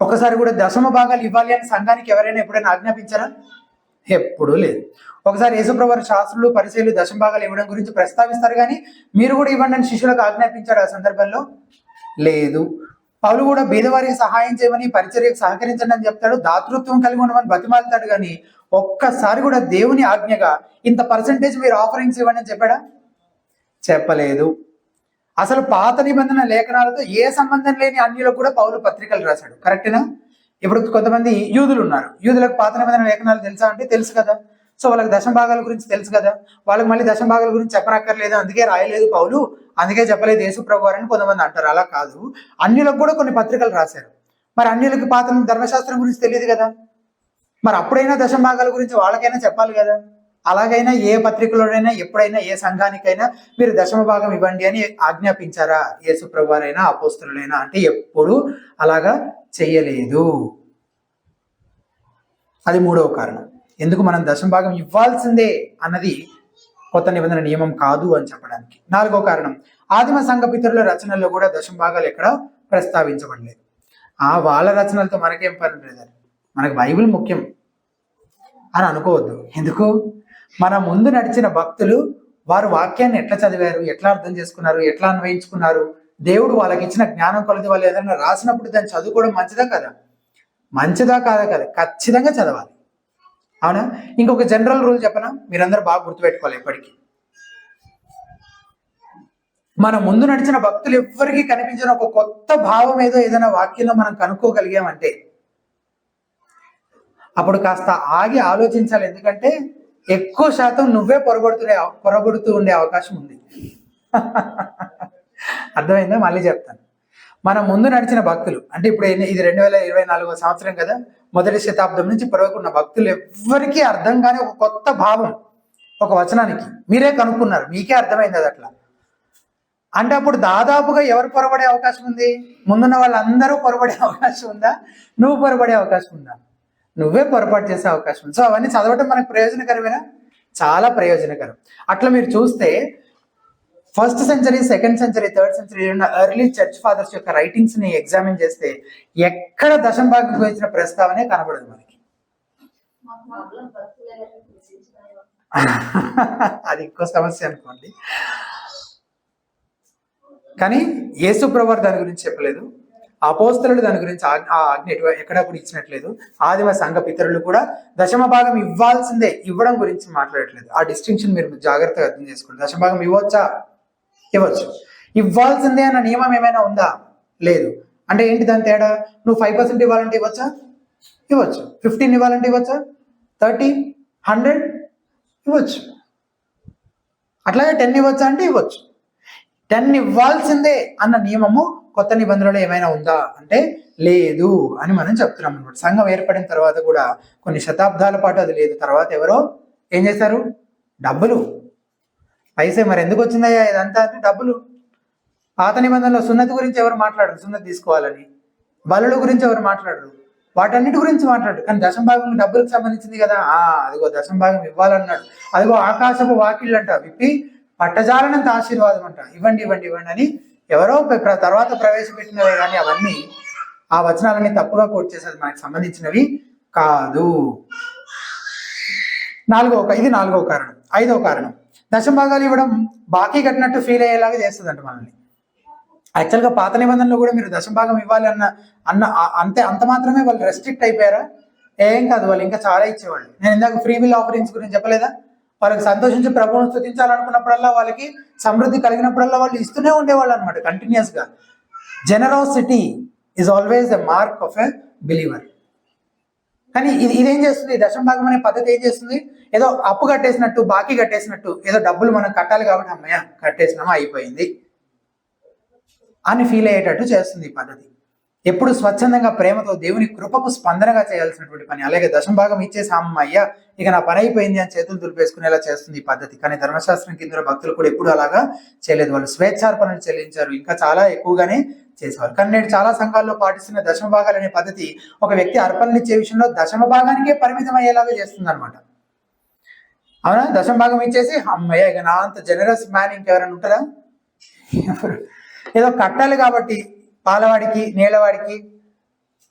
ఒక్కసారి కూడా దశమ భాగాలు ఇవ్వాలి అని సంఘానికి ఎవరైనా ఎప్పుడైనా ఆజ్ఞాపించారా? ఎప్పుడూ లేదు. ఒకసారి యేసుప్రభు శాస్త్రులు, పరిచయులు దశమ భాగాలు ఇవ్వడం గురించి ప్రస్తావిస్తారు కానీ మీరు కూడా ఇవ్వండి అని శిష్యులకు ఆజ్ఞాపించారు ఆ సందర్భంలో? లేదు. పౌలు కూడా బీదవారికి సహాయం చేయమని, పరిచర్యకు సహకరించండి అని చెప్తాడు, దాతృత్వం కలిగి ఉండమని బతిమాలుతాడు. కానీ ఒక్కసారి కూడా దేవుని ఆజ్ఞగా ఇంత పర్సెంటేజ్ మీరు ఆఫరింగ్స్ ఇవ్వండి అని చెప్పాడా? చెప్పలేదు. అసలు పాత నిబంధన లేఖనాలతో ఏ సంబంధం లేని అన్యులకు కూడా పౌలు పత్రికలు రాశాడు. కరెక్టేనా? ఇప్పుడు కొంతమంది యూదులు ఉన్నారు, యూదులకు పాత నిబంధన లేఖనాలు తెలుసా అంటే తెలుసు కదా. సో వాళ్ళకి దశమ భాగాల గురించి తెలుసు కదా, వాళ్ళకి మళ్ళీ దశమ భాగాల గురించి చెప్పనక్కర్లేదు, అందుకే రాయలేదు పౌలు, అందుకే చెప్పలేదు యేసు ప్రభు అని కొంతమంది అంటారు. అలా కాదు, అన్యులకు కూడా కొన్ని పత్రికలు రాశారు. మరి అన్యులకు పాత ధర్మశాస్త్రం గురించి తెలియదు కదా, మరి అప్పుడైనా దశమ భాగాల గురించి వాళ్ళకైనా చెప్పాలి కదా. అలాగైనా ఏ పత్రికలోనైనా ఎప్పుడైనా ఏ సంఘానికైనా మీరు దశమ భాగం ఇవ్వండి అని ఆజ్ఞాపించారా యేసు ప్రభువారైనా అపోస్తలులైనా అంటే ఎప్పుడు అలాగా చెయ్యలేదు. అది మూడవ కారణం, ఎందుకు మనం దశమ భాగం ఇవ్వాల్సిందే అన్నది కొత్త నిబంధన నియమం కాదు అని చెప్పడానికి. నాలుగో కారణం, ఆదిమ సంఘ పితరుల రచనల్లో కూడా దశమ భాగాలు ఎక్కడ ప్రస్తావించబడలేదు. వాళ్ళ రచనలతో మనకేం పని లేదు, మనకు బైబిల్ ముఖ్యం అని అనుకోవద్దు. ఎందుకు? మన ముందు నడిచిన భక్తులు వారు వాక్యాన్ని ఎట్లా చదివారు, ఎట్లా అర్థం చేసుకున్నారు, ఎట్లా అన్వయించుకున్నారు, దేవుడు వాళ్ళకి ఇచ్చిన జ్ఞానం కొలది వాళ్ళు ఏదైనా రాసినప్పుడు దాన్ని చదువుకోవడం మంచిదా కదా? మంచిదా కాదా కదా? ఖచ్చితంగా చదవాలి. అవునా? ఇంకొక జనరల్ రూల్ చెప్పనా, మీరందరూ బాగా గుర్తుపెట్టుకోవాలి ఎప్పటికీ. మన ముందు నడిచిన భక్తులు ఎవ్వరికీ కనిపించిన ఒక కొత్త భావం ఏదైనా వాక్యంలో మనం కనుక్కోగలిగామంటే అప్పుడు కాస్త ఆగి ఆలోచించాలి. ఎందుకంటే ఎక్కువ శాతం నువ్వే పొరబడుతూ ఉండే అవకాశం ఉంది. అర్థమైందా? మళ్ళీ చెప్తాను. మన ముందు నడిచిన భక్తులు అంటే ఇప్పుడు ఇది 2024 సంవత్సరం కదా, మొదటి శతాబ్దం నుంచి పొరవకున్న భక్తులు ఎవ్వరికీ అర్థం కాని ఒక కొత్త భావం ఒక వచనానికి మీరే కనుక్కున్నారు, మీకే అర్థమైంది అది అట్లా అంటే అప్పుడు దాదాపుగా ఎవరు పొరబడే అవకాశం ఉంది? ముందున్న వాళ్ళందరూ పొరబడే అవకాశం ఉందా? నువ్వు పొరబడే అవకాశం ఉందా? నువ్వే పొరపాటు చేసే అవకాశం ఉంది. సో అవన్నీ చదవటం మనకు ప్రయోజనకరమేనా? చాలా ప్రయోజనకరం. అట్లా మీరు చూస్తే 1st century, 2nd century, 3rd century early church fathers యొక్క రైటింగ్స్ ని ఎగ్జామిన్ చేస్తే ఎక్కడ దశమ భాగం గురించిన ప్రస్తావనే కనబడదు మనకి. అది ఇంకో సమస్య అనుకోండి. కానీ యేసు ప్రభువు దాని గురించి చెప్పలేదు, అపోస్తలుడు దాని గురించి ఆజ్ఞ ఎక్కడా కూడా ఇచ్చినట్లేదు. ఆదిమ సంఘ పితరులు కూడా దశమ భాగం ఇవ్వాల్సిందే, ఇవ్వడం గురించి మాట్లాడట్లేదు. ఆ డిస్టింక్షన్ మీరు జాగ్రత్తగా అర్థం చేసుకోండి. దశమ భాగం ఇవ్వచ్చా? ఇవ్వచ్చు. ఇవ్వాల్సిందే అన్న నియమం ఏమైనా ఉందా? లేదు. అంటే ఏంటి దాని తేడా? నువ్వు 5% ఇవ్వాలంటే ఇవ్వచ్చా? ఇవ్వచ్చు. 15 ఇవ్వాలంటే ఇవ్వచ్చా? 30, 100 ఇవ్వచ్చు. అట్లాగే 10 ఇవ్వచ్చా అంటే ఇవ్వచ్చు. 10 ఇవ్వాల్సిందే అన్న నియమము కొత్త నిబంధనలో ఏమైనా ఉందా అంటే లేదు అని మనం చెప్తున్నాం అనమాట. సంఘం ఏర్పడిన తర్వాత కూడా కొన్ని శతాబ్దాల పాటు అది లేదు. తర్వాత ఎవరో ఏం చేశారు? డబ్బులు పైసే. మరి ఎందుకు వచ్చిందయ్యా ఇదంతా అంటే డబ్బులు. పాత నిబంధనలో సున్నతి గురించి ఎవరు మాట్లాడరు, సున్నతి తీసుకోవాలని. బలుల గురించి ఎవరు మాట్లాడరు, వాటన్నిటి గురించి మాట్లాడరు. కానీ దశమ భాగం డబ్బులకు సంబంధించింది కదా. అదిగో దశమ భాగం ఇవ్వాలన్నాడు. అదిగో ఆకాశపు వాకిళ్ళు అంట విప్పి పట్టజాలనంత ఆశీర్వాదం అంట, ఇవ్వండి ఇవ్వండి ఇవ్వండి అని ఎవరో తర్వాత ప్రవేశపెట్టినవే. కానీ అవన్నీ ఆ వచనాలన్నీ తప్పుగా కోట్ చేసేది మనకు సంబంధించినవి కాదు. ఇది 4వ కారణం. 5వ కారణం, దశమ భాగాలు ఇవ్వడం బాకీ కట్టినట్టు ఫీల్ అయ్యేలాగా చేస్తుందంట మనల్ని. యాక్చువల్గా పాత నిబంధనలు కూడా మీరు దశమ భాగం ఇవ్వాలి అంత మాత్రమే వాళ్ళు రెస్ట్రిక్ట్ అయిపోయారా? ఏం కాదు, వాళ్ళు ఇంకా చాలా ఇచ్చేవాళ్ళు. నేను ఇందాక ఫ్రీ విల్ ఆఫరింగ్స్ గురించి చెప్పలేదా? వాళ్ళకి సంతోషించి ప్రభువును స్తుతించాలనుకున్నప్పుడల్లా, వాళ్ళకి సమృద్ధి కలిగినప్పుడల్లా వాళ్ళు ఇస్తూనే ఉండేవాళ్ళు అనమాట కంటిన్యూస్ గా. Generosity is always a mark of a believer. కానీ ఇదేం చేస్తుంది? దశమ భాగం అనే పద్ధతి ఏం చేస్తుంది? ఏదో అప్పు కట్టేసినట్టు, బాకీ కట్టేసినట్టు, ఏదో డబ్బులు మనం కట్టాలి కాబట్టి అమ్మయ్య కట్టేసినామా అయిపోయింది అని ఫీల్ అయ్యేటట్టు చేస్తుంది ఈ పద్ధతి. ఎప్పుడు స్వచ్ఛందంగా ప్రేమతో దేవుని కృపకు స్పందనగా చేయాల్సినటువంటి పని. అలాగే దశమ భాగం ఇచ్చేసి అమ్మయ్య ఇక నా పని అయిపోయింది అని చేతులు దులిపేసుకునేలా చేస్తుంది ఈ పద్ధతి. కానీ ధర్మశాస్త్రం కింద భక్తులు కూడా ఎప్పుడు అలాగా చేయలేదు. వాళ్ళు స్వేచ్ఛార్పణలు చెల్లించారు, ఇంకా చాలా ఎక్కువగానే చేసేవారు. కానీ నేడు చాలా సంఘాల్లో పాటిస్తున్న దశమ భాగాలు అనే పద్ధతి ఒక వ్యక్తి అర్పణలు ఇచ్చే విషయంలో దశమ భాగానికే పరిమితం అయ్యేలాగా చేస్తుంది అనమాట. అవునా? దశమ భాగం ఇచ్చేసి అమ్మయ్య ఇక నా అంత జనరస్ మ్యాన్ ఇంకెవరైనా ఉంటారా? ఏదో కట్టాలి కాబట్టి పాలవాడికి, నీళ్ళవాడికి,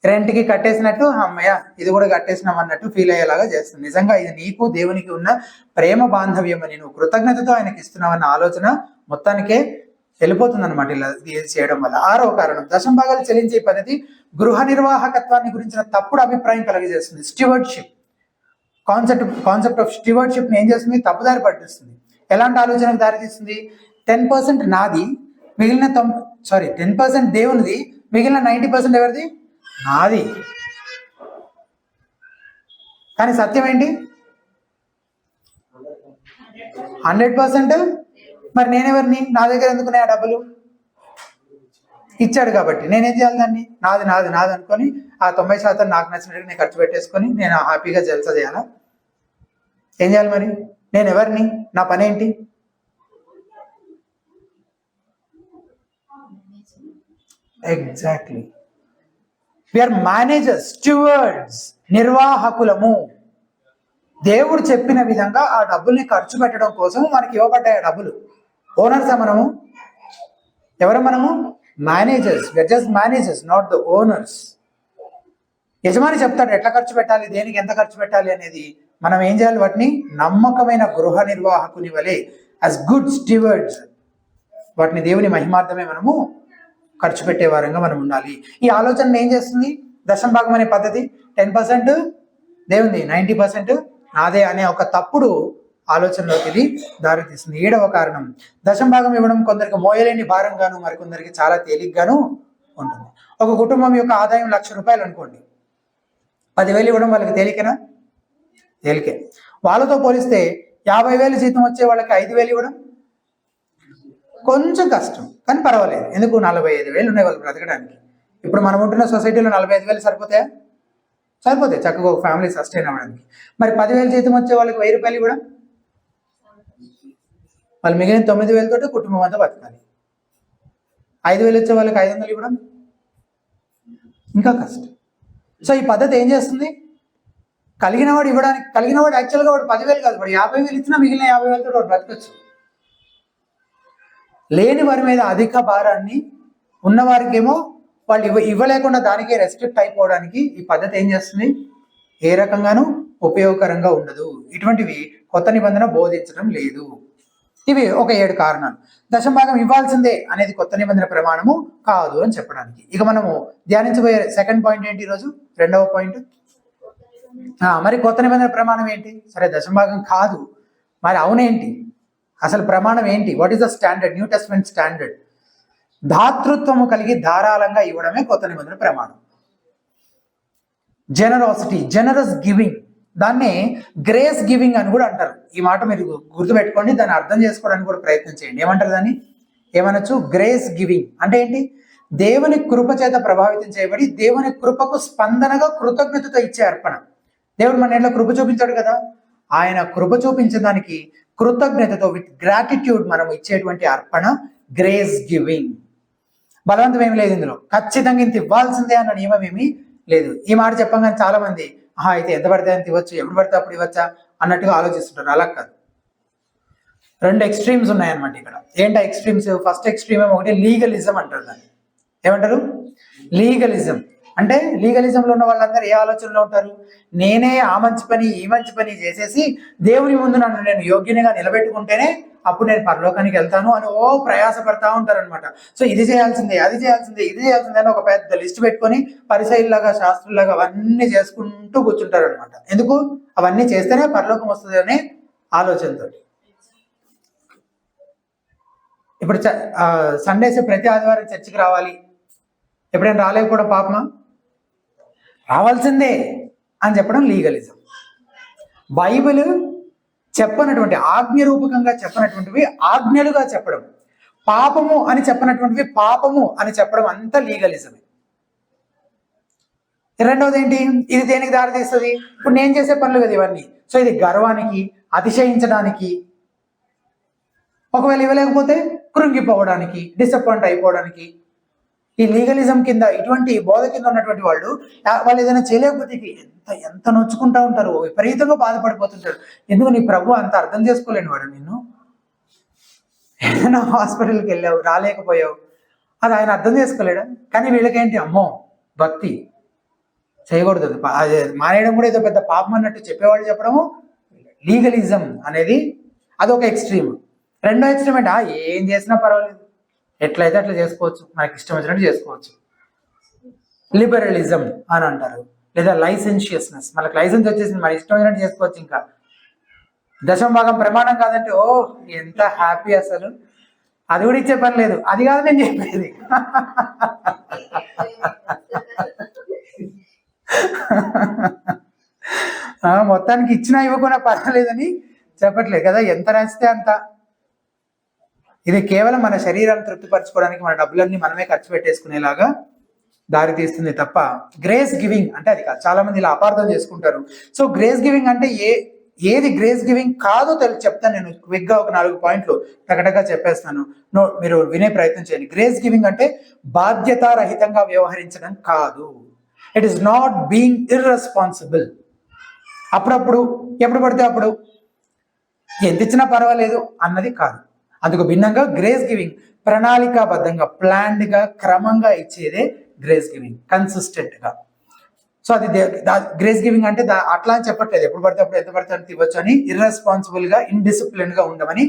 రెంట్కి కట్టేసినట్టు అమ్మయ్య ఇది కూడా కట్టేసినాం అన్నట్టు ఫీల్ అయ్యేలాగా చేస్తుంది. నిజంగా ఇది నీకు దేవునికి ఉన్న ప్రేమ బాంధవ్యం అని, నువ్వు కృతజ్ఞతతో ఆయనకి ఇస్తున్నావన్న ఆలోచన మొత్తానికే వెళ్ళిపోతుంది అనమాట ఇలా చేయడం వల్ల. 6వ కారణం, దశమ భాగాలు చెల్లించే పద్ధతి గృహ నిర్వాహకత్వాన్ని గురించిన తప్పుడు అభిప్రాయం కలిగజేస్తుంది. స్టివర్డ్షిప్ కాన్సెప్ట్ ఆఫ్ స్టివర్డ్షిప్ ని ఏం చేస్తుంది? తప్పుదారి పట్టిస్తుంది. ఎలాంటి ఆలోచనకు దారితీస్తుంది? 10% నాది, మిగిలిన 10% దేవునిది, మిగిలిన 90% ఎవరిది? నాది. కానీ సత్యం ఏంటి? 100%. మరి నేనెవరిని? నా దగ్గర ఎందుకున్నాయి ఆ డబ్బులు? ఇచ్చాడు కాబట్టి నేనేం చేయాలి? దాన్ని నాది నాది నాది అనుకొని ఆ 90% నాకు నచ్చినట్టు నేను ఖర్చు పెట్టేసుకొని నేను హ్యాపీగా జల్సా చేయాలా? ఏం చేయాలి మరి? నేను ఎవరిని? నా పని ఏంటి? ఎగ్జాక్ట్లీ, వీఆర్ మేనేజర్స్, స్టూవర్డ్స్, నిర్వాహకులము. దేవుడు చెప్పిన విధంగా ఆ డబ్బుల్ని ఖర్చు పెట్టడం కోసం మనకి ఇవ్వబడ్డాయి ఆ డబ్బులు. ఓనర్సా మనము? ఎవరు మనము? Managers. We're just managers, not the owners. యజమాని చెప్తాడు ఎట్లా ఖర్చు పెట్టాలి, దేనికి ఎంత ఖర్చు పెట్టాలి అనేది. మనం ఏం చేయాలి? వాటిని నమ్మకమైన గృహ నిర్వాహకుని వలె, యాజ్ గుడ్ స్టీవర్డ్స్, వాటిని దేవుని మహిమార్థమే మనము ఖర్చు పెట్టే వారంగా మనం ఉండాలి. ఈ ఆలోచన ఏం చేస్తుంది? దశమ భాగం అనే పద్ధతి 10% దేవుంది, 90% నాదే అనే ఒక తప్పుడు ఆలోచనలోకి ఇది దారితీస్తుంది. 7వ కారణం, దశమ భాగం ఇవ్వడం కొందరికి మోయలేని భారంగాను మరికొందరికి చాలా తేలిగ్గాను ఉంటుంది. ఒక కుటుంబం యొక్క ఆదాయం 1,00,000 రూపాయలు అనుకోండి, 10,000 ఇవ్వడం వాళ్ళకి తేలికేనా? తేలికే. వాళ్ళతో పోలిస్తే 50,000 జీతం వచ్చే వాళ్ళకి 5,000 ఇవ్వడం కొంచెం కష్టం, కానీ పర్వాలేదు. ఎందుకు? 45,000 ఉన్నాయి వాళ్ళు బ్రతకడానికి. ఇప్పుడు మనం ఉంటున్న సొసైటీలో 45,000 సరిపోతాయా? సరిపోతాయి చక్కగా ఒక ఫ్యామిలీ సస్టైన్ అవ్వడానికి. మరి 10,000 జీతం వచ్చే వాళ్ళకి 1,000 రూపాయలు ఇవ్వడం, వాళ్ళు మిగిలిన 9,000 తోటి కుటుంబం అంతా బతకాలి. 5,000 వచ్చే వాళ్ళకి 500 ఇవ్వడం ఇంకా కష్టం. సో ఈ పద్ధతి ఏం చేస్తుంది? కలిగినవాడు యాక్చువల్గా వాడు 10,000 కాదు, వాడు 50,000 ఇచ్చినా మిగిలిన 50,000 తోటి వాడు బ్రతకచ్చు. లేని వారి మీద అధిక భారాన్ని ఉన్నవారికేమో వాళ్ళు ఇవ్వలేకుండా దానికే రెస్ట్రిక్ట్ అయిపోవడానికి ఈ పద్ధతి ఏం చేస్తుంది? ఏ రకంగానూ ఉపయోగకరంగా ఉండదు. ఇటువంటివి కొత్త నిబంధన బోధించడం లేదు. ఇవి ఒక 7 కారణాలు. దశమ భాగం ఇవ్వాల్సిందే అనేది కొత్త నిబంధన ప్రమాణము కాదు అని చెప్పడానికి. ఇక మనము ధ్యానించబోయే సెకండ్ పాయింట్ ఏంటి ఈరోజు? 2వ పాయింట్. మరి కొత్త నిబంధన ప్రమాణం ఏంటి? సరే దశమ భాగం కాదు, మరి అవునేంటి? అసలు ప్రమాణం ఏంటి? What is the standard? New testament standard. దాతృత్వము కలిగి ధారాళంగా ఇవ్వడమే కొత్త నిబంధన ప్రమాణం. జెనరాసిటీ, జెనరస్ గివింగ్, దాన్ని గ్రేస్ గివింగ్ అని కూడా అంటారు. ఈ మాట మీరు గుర్తుపెట్టుకోండి, దాన్ని అర్థం చేసుకోవడానికి కూడా ప్రయత్నం చేయండి. ఏమంటారు దాన్ని? ఏమనొచ్చు? గ్రేస్ గివింగ్ అంటే ఏంటి? దేవుని కృప చేత ప్రభావితం చేయబడి దేవుని కృపకు స్పందనగా కృతజ్ఞతతో ఇచ్చే అర్పణ. దేవుడు మన ఇంట్లో కృప చూపించాడు కదా, ఆయన కృప చూపించడానికి కృతజ్ఞతతో విత్ గ్రాటిట్యూడ్ మనం ఇచ్చేటువంటి అర్పణ గ్రేస్ గివింగ్. బలవంతం ఏమి లేదు ఇందులో, ఖచ్చితంగా ఇంత ఇవ్వాల్సిందే అన్న నియమం ఏమీ లేదు. ఈ మాట చెప్పగానే చాలా మంది అయితే ఎంత పడితే అంత ఇవ్వచ్చు, ఎప్పుడు పడితే అప్పుడు ఇవ్వచ్చా అన్నట్టుగా ఆలోచిస్తుంటారు. అలా కాదు. 2 ఎక్స్ట్రీమ్స్ ఉన్నాయన్నమాట ఇక్కడ. ఏంటి ఎక్స్ట్రీమ్స్? ఫస్ట్ ఎక్స్ట్రీమ్ ఏమో ఒకటి లీగలిజం అంటారు. దాన్ని ఏమంటారు? లీగలిజం అంటే లీగలిజంలో ఉన్న వాళ్ళందరూ ఏ ఆలోచనలో ఉంటారు? నేనే ఆ మంచి పని ఈ మంచి పని చేసేసి దేవుని ముందు నన్ను నేను యోగ్యునిగా నిలబెట్టుకుంటేనే అప్పుడు నేను పరలోకానికి వెళ్తాను అని ప్రయాసపడతా ఉంటారు అనమాట. సో ఇది చేయాల్సిందే, అది చేయాల్సిందే, ఇది చేయాల్సిందే అని ఒక పెద్ద లిస్ట్ పెట్టుకొని పరిసయ్యుల్లాగా శాస్త్రులాగా అవన్నీ చేసుకుంటూ కూర్చుంటారు అనమాట. ఎందుకు? అవన్నీ చేస్తేనే పరలోకం వస్తుంది అనే ఆలోచనతో. ఇప్పుడు సండేస్ ప్రతి ఆదివారం చర్చికి రావాలి, ఎప్పుడైనా రాలేకపోవడం పాపమా? రావాల్సిందే అని చెప్పడం లీగలిజం. బైబిల్ చెప్పనటువంటి ఆజ్ఞరూపకంగా చెప్పనటువంటివి ఆజ్ఞలుగా చెప్పడం, పాపము అని చెప్పనటువంటివి పాపము అని చెప్పడం అంతా లీగలిజమే. రెండవది ఏంటి? ఇది దేనికి దారితీస్తుంది? ఇప్పుడు నేను చేసే పనులు కదా ఇవన్నీ. సో ఇది గర్వానికి, అతిశయించడానికి, ఒకవేళ ఇవ్వలేకపోతే కృంగిపోవడానికి, డిసప్పాయింట్ అయిపోవడానికి. ఈ లీగలిజం కింద ఇటువంటి బోధ కింద ఉన్నటువంటి వాళ్ళు ఏదైనా చేయలేకపోతే ఎంత నొచ్చుకుంటా ఉంటారు, విపరీతంగా బాధపడిపోతుంటారు. ఎందుకు? నీ ప్రభు అంత అర్థం చేసుకోలేని వాడు. నిన్ను ఏదైనా హాస్పిటల్కి వెళ్ళావు, రాలేకపోయావు, అది ఆయన అర్థం చేసుకోలేడా? కానీ వీళ్ళకేంటి? అమ్మో భక్తి చేయకూడదు, అది మానేయడం కూడా ఏదో పెద్ద పాపం అన్నట్టు చెప్పేవాళ్ళు చెప్పడము. లీగలిజం అనేది అదొక ఎక్స్ట్రీమ్. రెండో ఎక్స్ట్రీమ్ అంటే ఏం చేసినా పర్వాలేదు, ఎట్లయితే అట్లా చేసుకోవచ్చు, మనకి ఇష్టం వచ్చినట్టు చేసుకోవచ్చు. లిబరలిజం అని అంటారు. లేదా లైసెన్షియస్నెస్, మనకు లైసెన్స్ వచ్చేసింది, మన ఇష్టం వచ్చినట్టు చేసుకోవచ్చు. ఇంకా దశమ భాగం ప్రమాణం కాదంటే ఎంత హ్యాపీ అసలు. అది కూడా ఇచ్చే పని లేదు. అది కాదు నేను చెప్పేది. మొత్తానికి ఇచ్చినా ఇవ్వకుండా పర్వాలేదని చెప్పట్లేదు కదా, ఎంత రాస్తే అంత. ఇది కేవలం మన శరీరాన్ని తృప్తిపరచుకోవడానికి మన డబ్బులన్నీ మనమే ఖర్చు పెట్టేసుకునేలాగా దారి తీస్తుంది తప్ప గ్రేస్ గివింగ్ అంటే అది కాదు. చాలా మంది ఇలా అపార్థం చేసుకుంటారు. సో గ్రేస్ గివింగ్ అంటే ఏది గ్రేస్ గివింగ్ కాదో చెప్తాను నేను క్విక్గా. ఒక 4 పాయింట్లు టకటగా చెప్పేస్తాను, మీరు వినే ప్రయత్నం చేయండి. గ్రేస్ గివింగ్ అంటే బాధ్యతారహితంగా వ్యవహరించడం కాదు. It is not being irresponsible. అప్పుడప్పుడు ఎప్పుడు పడితే అప్పుడు ఎంత ఇచ్చినా పర్వాలేదు అన్నది కాదు. అందుకు భిన్నంగా గ్రేస్ గివింగ్ ప్రణాళికాబద్ధంగా, ప్లాన్డ్గా, క్రమంగా ఇచ్చేదే గ్రేస్ గివింగ్, కన్సిస్టెంట్గా. సో అది గ్రేస్ గివింగ్ అంటే అట్లా అని చెప్పట్లేదు ఎప్పుడు పడితే అప్పుడు ఎంత పడితే అంత ఇవ్వచ్చు అని, ఇర్రెస్పాన్సిబుల్గా, ఇండిసిప్లిన్గా ఉండమని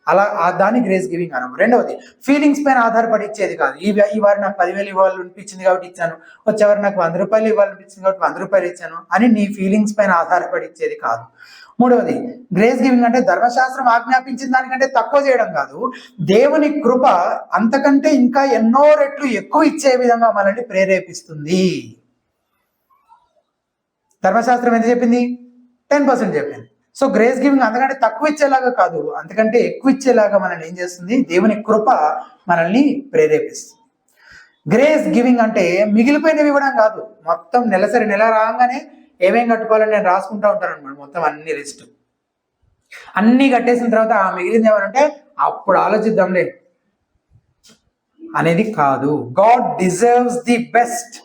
అలా దాన్ని గ్రేస్ గివింగ్ అనము. రెండవది ఫీలింగ్స్ పైన ఆధారపడి ఇచ్చేది కాదు. ఈ వారు నాకు 10,000 ఇవ్వాలనిపించింది కాబట్టి ఇచ్చాను, వచ్చేవారు నాకు 100 రూపాయలు ఇవ్వాలనిపించింది కాబట్టి 100 రూపాయలు ఇచ్చాను అని నీ ఫీలింగ్స్ పైన ఆధారపడి ఇచ్చేది కాదు. మూడవది గ్రేస్ గివింగ్ అంటే ధర్మశాస్త్రం ఆజ్ఞాపించిన దానికంటే తక్కువ చేయడం కాదు, దేవుని కృప అంతకంటే ఇంకా ఎన్నో రెట్లు ఎక్కువ ఇచ్చే విధంగా మనల్ని ప్రేరేపిస్తుంది. ధర్మశాస్త్రం ఎంత చెప్పింది? 10% చెప్పింది. సో గ్రేస్ గివింగ్ అంతకంటే తక్కువ ఇచ్చేలాగా కాదు, అంతకంటే ఎక్కువ ఇచ్చేలాగా మనల్ని ఏం చేస్తుంది? దేవుని కృప మనల్ని ప్రేరేపిస్తుంది. గ్రేస్ గివింగ్ అంటే మిగిలిపోయినవి ఇవ్వడం కాదు, మొత్తం నెలసరి నెల రాగానే ఏమేం కట్టుకోవాలని నేను రాసుకుంటా ఉంటాను అనమాట. మొత్తం అన్ని లిస్ట్ అన్ని కట్టేసిన తర్వాత ఆ మిగిలింది ఏమనంటే అప్పుడు ఆలోచిద్దాంలే అనేది కాదు. God deserves the best.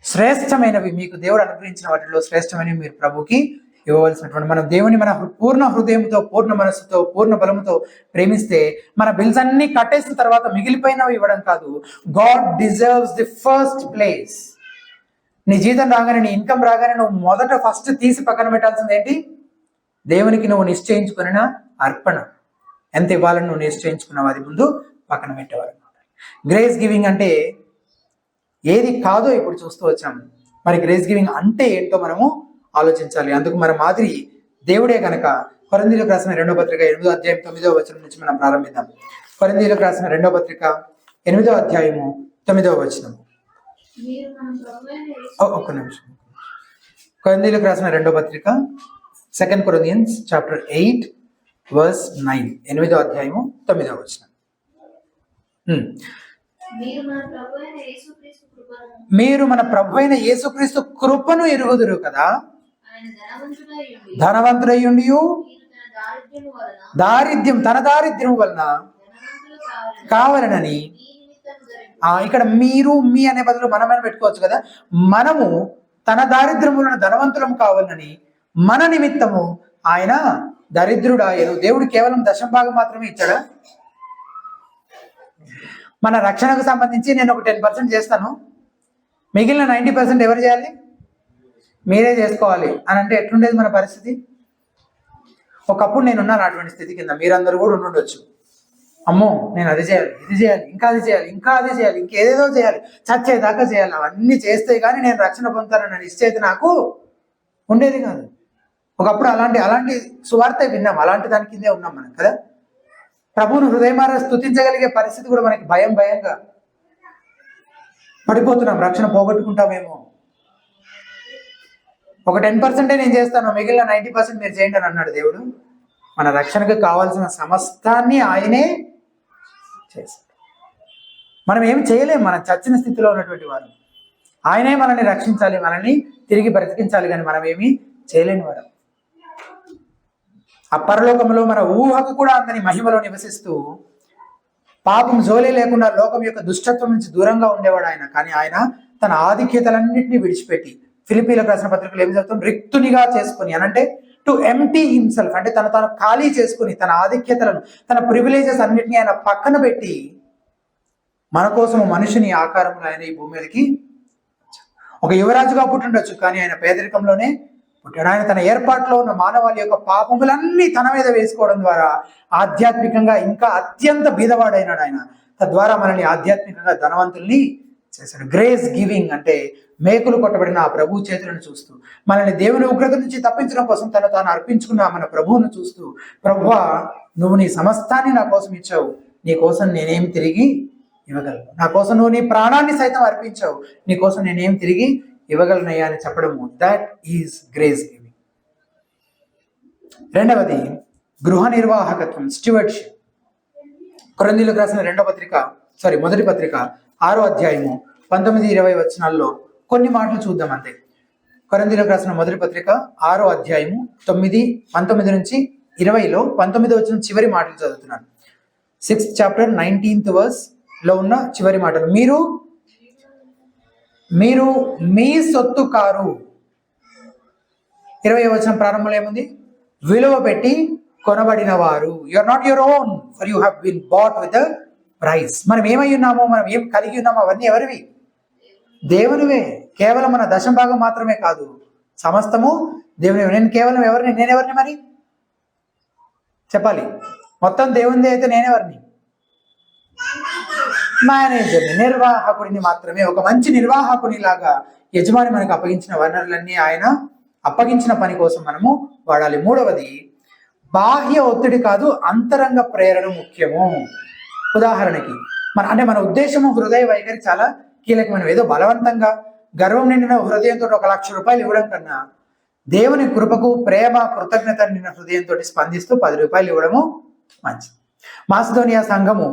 శ్రేష్టమైనవి మీకు దేవుడు అనుగ్రహించిన వాటిలో శ్రేష్టమైనవి మీరు ప్రభుకి ఇవ్వవలసినటువంటి, మనం దేవుని మన పూర్ణ హృదయంతో, పూర్ణ మనస్సుతో, పూర్ణ బలముతో ప్రేమిస్తే మన బిల్స్ అన్ని కట్టేసిన తర్వాత మిగిలిపోయినవి ఇవ్వడం కాదు. God deserves the first place. నీ జీతం రాగానే, నీ ఇన్కమ్ రాగానే నువ్వు మొదట ఫస్ట్ తీసి పక్కన పెట్టాల్సింది ఏంటి? దేవునికి నువ్వు నిశ్చయించుకున్న అర్పణ ఎంత ఇవ్వాలని నువ్వు నిశ్చయించుకున్నావు, అది ముందు పక్కన పెట్టేవారు. గ్రేస్ గివింగ్ అంటే ఏది కాదో ఇప్పుడు చూస్తూ వచ్చాము. మరి గ్రేస్ గివింగ్ అంటే ఏంటో మనము ఆలోచించాలి. అందుకు మన మాదిరి దేవుడే కనుక కొరింథీయులకు రాసిన 2వ పత్రిక 8వ అధ్యాయం 9వ వచనం నుంచి మనం ప్రారంభిద్దాం. కొరింథీయులకు రాసిన 2వ పత్రిక 8వ అధ్యాయము 9వ వచనం. ఒక్క నిమిషం. కొరింథీయులకు రాసిన 2వ పత్రిక 2 Corinthians chapter 8 verse 9, 8వ అధ్యాయము 9వ వచనం. మీరు మన ప్రభు అయిన యేసుక్రీస్తు కృపను ఎరుగుదురు కదా, ధనవంతుడయ్యుండి తన దారిద్ర్యం వలన కావాలనని, ఇక్కడ మీరు మీ అనే బదులు మనమని పెట్టుకోవచ్చు కదా, మనము తన దారిద్ర్యం వలన ధనవంతులం కావాలని మన నిమిత్తము ఆయన దరిద్రుడాయను. దేవుడు కేవలం దశంభాగం మాత్రమే ఇచ్చాడా? మన రక్షణకు సంబంధించి నేను ఒక 10% చేస్తాను, మిగిలిన 90% ఎవరు చేయాలి? మీరే చేసుకోవాలి అని అంటే ఎట్లుండేది మన పరిస్థితి? ఒకప్పుడు నేనున్నాను అటువంటి స్థితి కింద, మీరందరూ కూడా ఉండుండొచ్చు. అమ్మో నేను అది చేయాలి, ఇది చేయాలి, ఇంకా అది చేయాలి, ఇంకా అది చేయాలి, ఇంకేదేదో చేయాలి, చచ్చేదాకా చేయాలి, అవన్నీ చేస్తే కానీ నేను రక్షణ పొందుతానన్న నిశ్చయిత నాకు ఉండేది కాదు. ఒకప్పుడు అలాంటి సువార్త విన్నాం, అలాంటి దాని కిందే ఉన్నాం మనం కదా. ప్రభువును హృదయమారా స్తుతించగలిగే పరిస్థితి కూడా మనకి భయంగా పడిపోతున్నాం, రక్షణ పోగొట్టుకుంటామేమో. ఒక 10% నేను చేస్తాను, మిగిలిన 90% మీరు చేయండి అని అన్నాడు దేవుడు. మన రక్షణకు కావాల్సిన సమస్తాన్ని ఆయనే చేస్తాడు. మనం ఏమి చేయలేము, మనం చచ్చిన స్థితిలో ఉన్నటువంటి వారు. ఆయనే మనల్ని రక్షించాలి, మనల్ని తిరిగి బ్రతికించాలి, కానీ మనం ఏమి చేయలేని వారు. ఆ పరలోకంలో మన ఊహకు కూడా అంతని మహిమలో నివసిస్తూ పాపం జోలే లేకుండా లోకం యొక్క దుష్టత్వం నుంచి దూరంగా ఉండేవాడు ఆయన. కానీ ఆయన తన ఆధిక్యతలన్నింటినీ విడిచిపెట్టి, ఫిలిప్పీలకు రాసిన పత్రికలు ఏమి చెప్తాం? రిక్తునిగా చేసుకుని, అనంటే టు ఎంప్టీ హిమ్సెల్ఫ్, అంటే తను ఖాళీ చేసుకుని, తన ఆధిక్యతలను, తన ప్రివిలేజెస్ అన్నిటినీ ఆయన పక్కన పెట్టి మన కోసం మనిషిని ఆకారంలో ఆయన ఈ భూమి మీదకి ఒక యువరాజుగా పుట్టిండొచ్చు, కానీ ఆయన పేదరికంలోనే పుట్టాడు. ఆయన తన ఏర్పాట్లో ఉన్న మానవాళి యొక్క పాపములన్నీ తన మీద వేసుకోవడం ద్వారా ఆధ్యాత్మికంగా ఇంకా అత్యంత బీదవాడైనాడు ఆయన. తద్వారా మనల్ని ఆధ్యాత్మికంగా ధనవంతుల్ని చేశాడు. గ్రేస్ గివింగ్ అంటే మేకులు కొట్టబడిన ఆ ప్రభు చేతులను చూస్తూ, మనల్ని దేవుని ఉగ్రత నుంచి తప్పించడం కోసం తాను అర్పించుకున్న మన ప్రభువును చూస్తూ, ప్రభువా నువ్వు నీ సమస్తాన్ని నా కోసం ఇచ్చావు, నీ కోసం నేనేం తిరిగి ఇవ్వగలను, నా కోసం నువ్వు నీ ప్రాణాన్ని సైతం అర్పించావు, నీ కోసం నేనేం తిరిగి ఇవ్వగలనయ్యా అని చెప్పడము, దట్ ఈజ్ గ్రేస్ గివింగ్. రెండవది గృహ నిర్వాహకత్వం, స్టివర్డ్షిప్. కొరింథీయులకు రాసిన మొదటి పత్రిక 6వ అధ్యాయము 19-20 వచనాల్లో కొన్ని మాటలు చూద్దాం అంతే. కొరింథీయులకు రాసిన మొదటి పత్రిక 6వ అధ్యాయము 19 నుంచి 20లో 19వ వచనం చివరి మాటలు చదువుతున్నాను. 6th chapter 19th verse లో ఉన్న చివరి మాటలు. మీరు మీ సొత్తు కారు. 20వ వచనం ప్రారంభంలో ఏముంది? విలువ పెట్టి కొనబడిన వారు. You are not your own, for you have been bought with a price. మనం ఏమై ఉన్నామో, మనం ఏం కలిగి ఉన్నామో అవన్నీ ఎవరివి? దేవునివే. కేవలం మన దశంభాగం మాత్రమే కాదు, సమస్తము దేవునివే. నేనెవరిని మరి చెప్పాలి? మొత్తం దేవునిదే అయితే నేనెవరిని? మేనేజర్ని, నిర్వాహకుడిని మాత్రమే. ఒక మంచి నిర్వాహకుని లాగా యజమాని మనకు అప్పగించిన వనరులన్నీ ఆయన అప్పగించిన పని కోసం మనము వాడాలి. మూడవది, బాహ్య ఒత్తిడి కాదు, అంతరంగ ప్రేరణ ముఖ్యము. ఉదాహరణకి మన ఉద్దేశము, హృదయ వైఖరి చాలా కీలకమైనవి. ఏదో బలవంతంగా గర్వం నిండిన హృదయంతో 1,00,000 రూపాయలు ఇవ్వడం కన్నా దేవుని కృపకు ప్రేమ కృతజ్ఞత నిండిన హృదయంతో స్పందిస్తూ 10 రూపాయలు ఇవ్వడము మంచిది. మాసిదోనియా సంఘము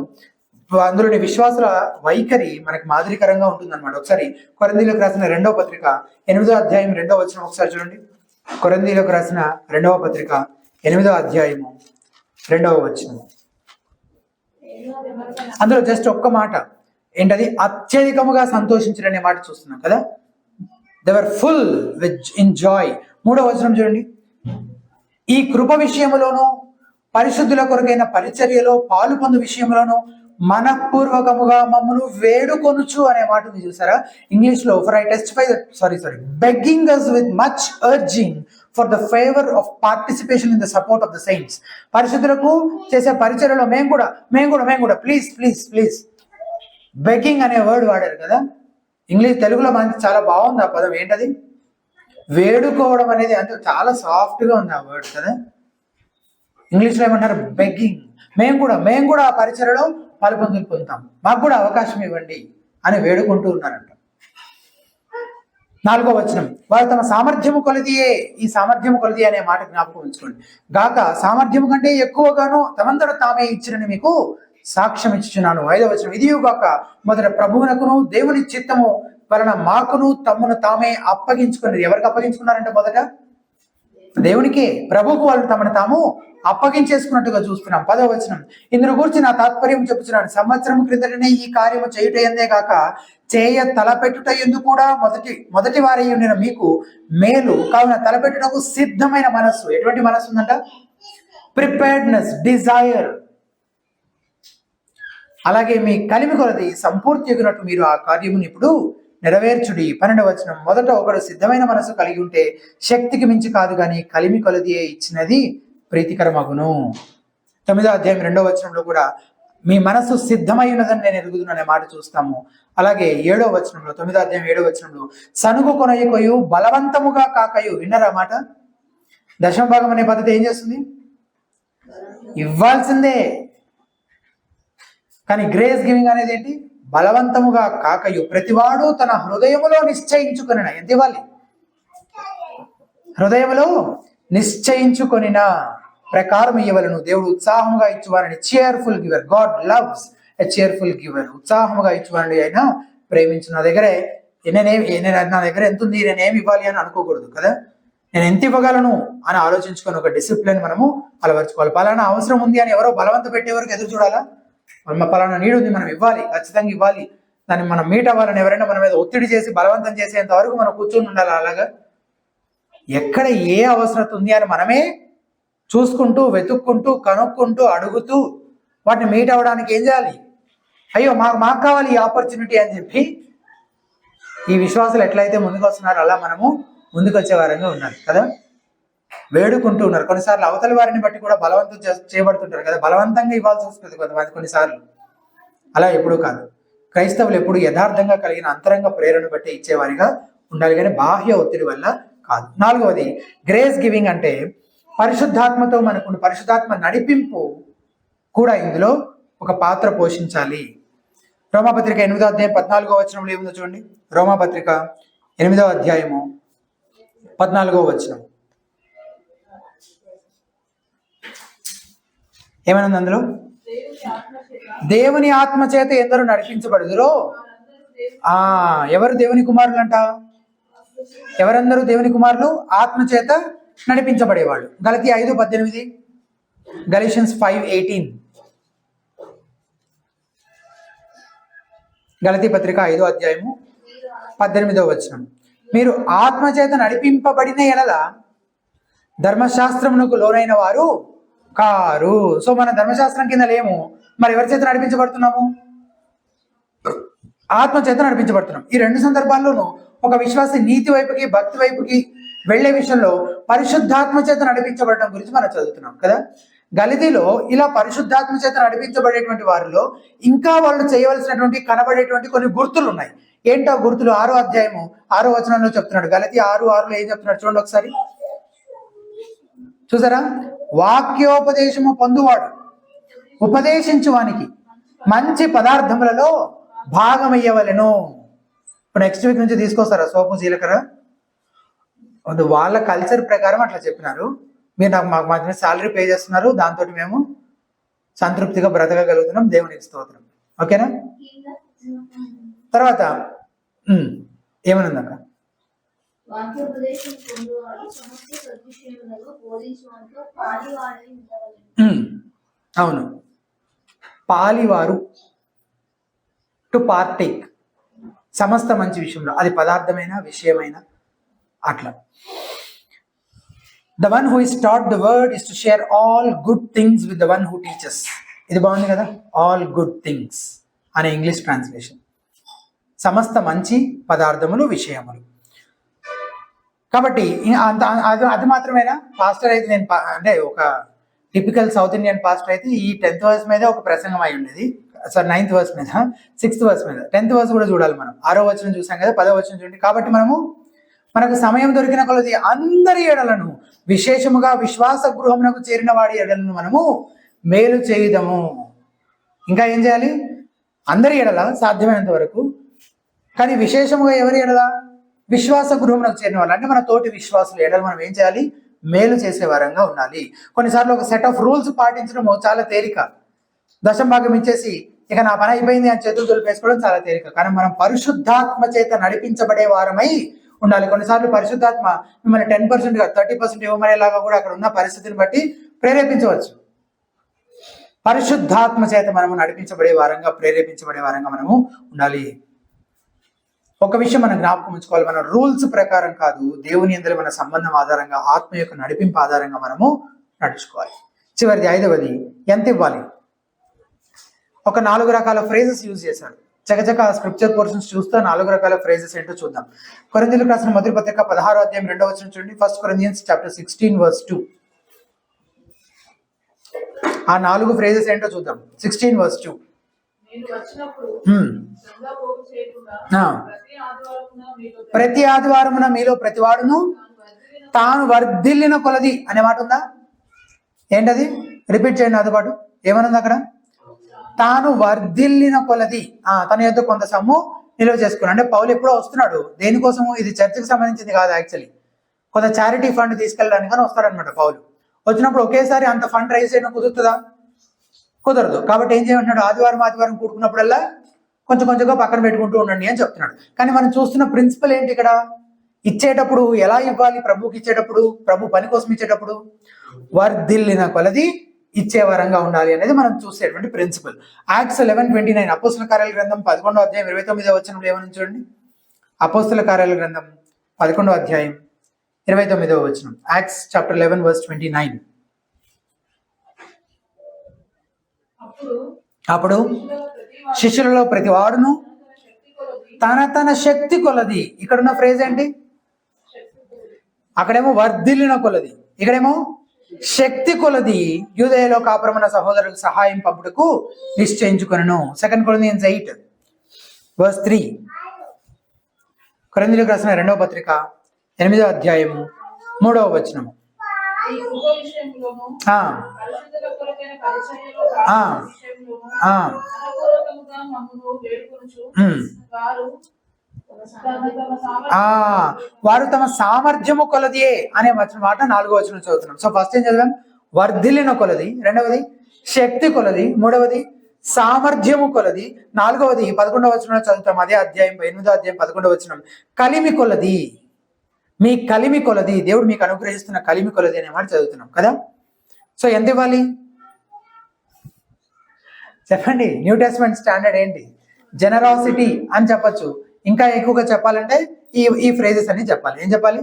అందులోని విశ్వాసుల వైఖరి మనకి మాదిరికరంగా ఉంటుందన్నమాట. ఒకసారి కొరింథీయులకు రాసిన 2వ పత్రిక 8వ అధ్యాయం 2వ వచనం ఒకసారి చూడండి. కొరింథీయులకు రాసిన 2వ పత్రిక 8వ అధ్యాయము 2వ వచనం. అందులో జస్ట్ ఒక్క మాట ఏంటది, అత్యధికముగా సంతోషించడనే మాట చూస్తున్నాం కదా. They were full with in Joy. 3వ వచనం చూడండి. ఈ కృప విషయంలోను పరిశుద్ధుల కొరకైన పరిచర్యలో పాలు పొందు విషయంలోను మనఃపూర్వకముగా మమ్మను వేడుకొనుచు అనే మాట ఉంది చూసారా. ఇంగ్లీష్ లో for I testify begging us with much urging for the favor of participation in the support of the saints. పరిశుద్ధులకు చేసే పరిచర్యలో మేము కూడా ప్లీజ్ బెగ్గింగ్ అనే వర్డ్ వాడారు కదా. తెలుగులో మనకి చాలా బాగుంది ఆ పదం. ఏంటది? వేడుకోవడం అనేది. అంటే చాలా సాఫ్ట్ గా ఉంది ఆ వర్డ్ కదా. ఇంగ్లీష్లో ఏమంటారు? బెగ్గింగ్. మేము కూడా ఆ పరిచర్యలో పాల్పొందులు పొందుతాం, మాకు కూడా అవకాశం ఇవ్వండి అని వేడుకుంటూ ఉన్నారంట. 4వ వచనం, వారు తమ సామర్థ్యము కొలదియే. ఈ సామర్థ్యము కొలది అనే మాట జ్ఞాపకం ఉంచుకోండి. గాక సామర్థ్యము కంటే ఎక్కువగాను తమంతట తామే ఇచ్చినని మీకు సాక్ష్యం ఇచ్చుచున్నాను. 5వ వచనం, ఇదిగాక మొదట ప్రభువునకును దేవుని చిత్తము వలన మాకును తమ్మును తామే అప్పగించుకున్నారు. ఎవరికి అప్పగించుకున్నారంటే మొదట దేవునికి, ప్రభువుకు వాళ్ళు తమను తాము అప్పగించేసుకున్నట్టుగా చూస్తున్నాం. 10వ వచనం, ఇందును గురించి నా తాత్పర్యం చెప్పుచున్నాను. సంవత్సరం క్రిందటనే ఈ కార్యము చేయుట ఎందే కాక చేయ తలపెట్టుట ఎందు కూడా మొదటి వారై ఉండిన మీకు మేలు కావున తలపెట్టుటకు సిద్ధమైన మనస్సు. ఎటువంటి మనస్సు ఉందంట? Preparedness, desire. అలాగే మీ కలిమి కొలది సంపూర్తి ఎగునట్టు మీరు ఆ కార్యముని ఇప్పుడు నెరవేర్చుడి. 12వ వచనం, మొదట ఒకడు సిద్ధమైన మనసు కలిగి ఉంటే శక్తికి మించి కాదు కానీ కలిమి కొలదియే ఇచ్చినది ప్రీతికరమగును. 9వ అధ్యాయం 2వ వచనంలో కూడా మీ మనసు సిద్ధమై ఉన్నదని నేను ఎరుగుదుననే మాట చూస్తాము. అలాగే 7వ వచనంలో, 9వ అధ్యాయం 7వ వచనంలో, సనుగు కొనయకొయు బలవంతముగా కాకయు. విన్నారా మాట? దశమ భాగం అనే పద్ధతి ఏం చేస్తుంది? ఇవ్వాల్సిందే. కానీ గ్రేస్ గివింగ్ అనేది ఏంటి? బలవంతముగా కాకయు ప్రతివాడు తన హృదయములో నిశ్చయించుకొనిన. ఎంత ఇవ్వాలి? హృదయములో నిశ్చయించుకొనిన ప్రకారం ఇవ్వలను. దేవుడు ఉత్సాహముగా ఇచ్చువారని, cheerful giver. God loves a cheerful giver. ఉత్సాహముగా ఇచ్చువారని ఆయన ప్రేమించు. నా దగ్గర ఎంత ఉంది, నేనేమి ఇవ్వాలి అని అనుకోకూడదు కదా. నేను ఎంత ఇవ్వగలను అని ఆలోచించుకొని ఒక డిసిప్లిన్ మనము అలవర్చుకోవాలి. పలానా అవసరం ఉంది అని ఎవరో బలవంత పెట్టే వరకు ఎదురు చూడాలా? పలానా నీడు ఉంది, మనం ఇవ్వాలి, ఖచ్చితంగా ఇవ్వాలి, దాన్ని మనం మీట్ అవ్వాలని ఎవరైనా మన మీద ఒత్తిడి చేసి బలవంతం చేసేంత వరకు మనం కూర్చొని ఉండాలి. అలాగా ఎక్కడ ఏ అవసరం ఉంది అని మనమే చూసుకుంటూ, వెతుక్కుంటూ, కనుక్కుంటూ, అడుగుతూ వాటిని మీట్ అవ్వడానికి ఏం చేయాలి? అయ్యో మాకు కావాలి ఈ ఆపర్చునిటీ అని చెప్పి ఈ విశ్వాసాలు ఎట్లయితే ముందుకు వస్తున్నారో అలా మనము ముందుకు వచ్చే వారంగా ఉన్నారు కదా. వేడుకుంటూ ఉన్నారు. కొన్నిసార్లు అవతల వారిని బట్టి కూడా బలవంతం చేయబడుతుంటారు కదా. బలవంతంగా ఇవ్వాల్సి వస్తుంది కొంతమంది కొన్నిసార్లు. అలా ఎప్పుడూ కాదు. క్రైస్తవులు ఎప్పుడు యథార్థంగా కలిగిన అంతరంగ ప్రేరణ బట్టి ఇచ్చేవారిగా ఉండాలి, కానీ బాహ్య ఒత్తిడి వల్ల కాదు. 4వది, గ్రేస్ గివింగ్ అంటే పరిశుద్ధాత్మతో మనకు పరిశుద్ధాత్మ నడిపింపు కూడా ఇందులో ఒక పాత్ర పోషించాలి. రోమాపత్రిక 8వ అధ్యాయం 14వ వచనంలో ఏముందో చూడండి. రోమాపత్రిక 8వ అధ్యాయము 14వ వచనం ఏమైనా అందులో? దేవుని ఆత్మ చేత ఎందరూ నడిపించబడుదురో. ఎవరు దేవుని కుమారులు అంట? ఎవరందరూ దేవుని కుమారులు? ఆత్మ చేత నడిపించబడేవాళ్ళు. గలతీ 5:18, గలీషియన్స్ 5:18, గలతీ పత్రిక 5వ అధ్యాయము 18వ వచనం. మీరు ఆత్మ చేత నడిపింపబడిన ఎడల ధర్మశాస్త్రమునకు లోనైన వారు కారు. సో మన ధర్మశాస్త్రం కింద లేము, మరి ఎవరి చేత నడిపించబడుతున్నాము? ఆత్మ చేత నడిపించబడుతున్నాం. ఈ 2 సందర్భాల్లోనూ ఒక విశ్వాసి నీతి వైపుకి, భక్తి వైపుకి వెళ్లే విషయంలో పరిశుద్ధాత్మ చేత నడిపించబడటం గురించి మనం చదువుతున్నాం కదా. గలతీలో ఇలా పరిశుద్ధాత్మ చేత నడిపించబడేటువంటి వారిలో ఇంకా వాళ్ళు చేయవలసినటువంటి, కనబడేటువంటి కొన్ని గుర్తులు ఉన్నాయి. ఏంటో గుర్తులు 6వ అధ్యాయము 6వ వచనంలో చెప్తున్నాడు. గలతీ 6:6లో ఏం చెప్తున్నాడు చూడండి ఒకసారి. చూసారా? వాక్యోపదేశము పొందువాడు ఉపదేశించువానికి మంచి పదార్థములలో భాగమయ్యవలెను. ఇప్పుడు నెక్స్ట్ వీక్ నుంచి తీసుకొస్తారా సోపు జీలకర్ర? వాళ్ళ కల్చర్ ప్రకారం అట్లా చెప్పినారు. మీరు మాకు మాత్రమే శాలరీ పే చేస్తున్నారు, దాంతో మేము సంతృప్తిగా బ్రతకగలుగుతున్నాం. దేవునికి స్తోత్రం. ఓకేనా? తర్వాత ఏమనుంది అక్కడ? అవును, పాలివారు, టు పార్టేక్, సమస్త మంచి విషయంలో, అది పదార్థమైన విషయమైన అట్లా. The one who is taught the word is to share all good things with the one who teaches. ఇది బాగుంది కదా, ఆల్ గుడ్ థింగ్స్ అనే ఇంగ్లీష్ ట్రాన్స్లేషన్. సమస్త మంచి పదార్థములు, విషయములు. కాబట్టి అది మాత్రమేనా? పాస్టర్ అయితే నేను అంటే ఒక టిపికల్ సౌత్ ఇండియన్ పాస్టర్ అయితే ఈ 10th వర్స్ మీద ఒక ప్రసంగం అయి ఉండేది. సార్ 9th వర్స్ మీద, 6th వర్స్ మీద, 10th వర్స్ కూడా చూడాలి మనం. 6వ వచనం చూసాం కదా, 10వ వచనం చూడండి. కాబట్టి మనకు సమయం దొరికిన కొలది అందరి ఎడలను, విశేషముగా విశ్వాస గృహమునకు చేరిన వాడి ఎడలను మనము మేలు చేయుదము. ఇంకా ఏం చేయాలి? అందరి ఎడల సాధ్యమైనంత వరకు. కానీ విశేషముగా ఎవరి ఎడల? విశ్వాస గృహమునకు చేరిన వాళ్ళు, అంటే మన తోటి విశ్వాసులు ఎడల మనం ఏం చేయాలి? మేలు చేసే వారంగా ఉండాలి. కొన్నిసార్లు ఒక సెట్ ఆఫ్ రూల్స్ పాటించడం చాలా తేలిక. దశంభాగం ఇచ్చేసి ఇక నా పని అయిపోయింది అని చేతులు దులిపేసుకోవడం చాలా తేలిక. కానీ మనం పరిశుద్ధాత్మ చేత నడిపించబడే వారమై ఉండాలి. కొన్నిసార్లు పరిశుద్ధాత్మ మిమ్మల్ని 10% 30% ఇవ్వమనేలాగా కూడా అక్కడ ఉన్న పరిస్థితిని బట్టి ప్రేరేపించవచ్చు. పరిశుద్ధాత్మ చేత మనము నడిపించబడే వారంగా, ప్రేరేపించబడే వారంగా మనము ఉండాలి. ఒక విషయం మనం జ్ఞాపకం ఉంచుకోవాలి, మన రూల్స్ ప్రకారం కాదు, దేవుని యందు మన సంబంధం ఆధారంగా, ఆత్మ యొక్క నడిపింపు ఆధారంగా మనము నడుచుకోవాలి. చివరిది 5వది, ఎంత ఇవ్వాలి? ఒక 4 రకాల ఫ్రేజెస్ యూజ్ చేశాడు. చకచక స్క్రిప్చర్ పోర్షన్స్ చూస్తే 4 రకాల ఫ్రేజెస్ ఏంటో చూద్దాం. కొరింథీయులకు రాసిన మొదటి పత్రిక 16వ అధ్యాయం 2వ వచనం చూడండి. 1 Corinthians chapter 16 verse 2. ఆ 4 ఫ్రేజెస్ ఏంటో చూద్దాం. 16 verse 2. ప్రతి ఆదివారమున మీలో ప్రతివాడును తాను వర్ధిల్లిన కొలది అనే మాట ఉందా? ఏంటది? రిపీట్ చేయండి నాతో పాటు. ఏమనుంది అక్కడ? తాను వర్ధిల్లిన కొలది, తన యొక్క కొంత సొమ్ము నిల్వ చేసుకున్నాడు. అంటే పౌలు ఎప్పుడో వస్తున్నాడు. దేనికోసము? ఇది చర్చికి సంబంధించింది కాదు, యాక్చువల్లీ కొంత చారిటీ ఫండ్ తీసుకెళ్ళడానికి కానీ వస్తాడనమాట పౌలు. వచ్చినప్పుడు ఒకేసారి అంత ఫండ్ రైజ్ చేయడం కుదురుతుందా? కుదరదు. కాబట్టి ఏం చేయమంటున్నాడు? ఆదివారం కూడుకున్నప్పుడల్లా కొంచెం కొంచెంగా పక్కన పెట్టుకుంటూ ఉండండి అని చెప్తున్నాడు. కానీ మనం చూస్తున్న ప్రిన్సిపల్ ఏంటి ఇక్కడ? ఇచ్చేటప్పుడు ఎలా ఇవ్వాలి? ప్రభుకి ఇచ్చేటప్పుడు, ప్రభు పని కోసం ఇచ్చేటప్పుడు వర్ధిల్లిన కొలది ఇచ్చే వరంగా ఉండాలి అనేది మనం చూసేటువంటి ప్రిన్సిపల్. యాక్ట్స్ 11:29, అపోస్తల కార్యాల గ్రంథం 11వ అధ్యాయం 29వ వచనంలో ఏమని చూడండి. అపోస్తల కార్యాల గ్రంథం 11వ అధ్యాయం 29వ వచనం. Acts chapter 11 verse 29. అప్పుడు శిష్యులలో ప్రతి వాడును తన శక్తి కొలది. ఇక్కడున్న ఫ్రేజ్ ఏంటి? అక్కడేమో వర్ధిల్లిన కొలది, ఇక్కడేమో శక్తి కొలది యూదయలో కాపురమున్న సహోదరులకు సహాయం పంపుటకు నిశ్చయించుకొనెను. 2 Corinthians 8 verse 3. కొరింథీయులకు రాసిన 2వ పత్రిక 8వ అధ్యాయము 3వ వచనము. వారు తమ సామర్థ్యము కొలదియే అనే మాట 4వ వచనం చదువుతున్నాం. సో ఫస్ట్ ఏం చదివాం? వర్ధిల్లిన కొలది, రెండవది శక్తి కొలది, మూడవది సామర్థ్యము కొలది, 4వది 11వ వచనంలో చదువుతాం. అదే అధ్యాయం 8వ అధ్యాయం 11వ వచనం, కలిమి కొలది. మీ కలిమి కొలది, దేవుడు మీకు అనుగ్రహిస్తున్న కలిమి కొలది అనే మాట చదువుతున్నాం కదా. సో ఎంత ఇవ్వాలి చెప్పండి? న్యూ టెస్ట్మెంట్ స్టాండర్డ్ ఏంటి? జనరాసిటీ అని చెప్పచ్చు. ఇంకా ఎక్కువగా చెప్పాలంటే ఈ ఫ్రేజెస్ అన్ని చెప్పాలి. ఏం చెప్పాలి?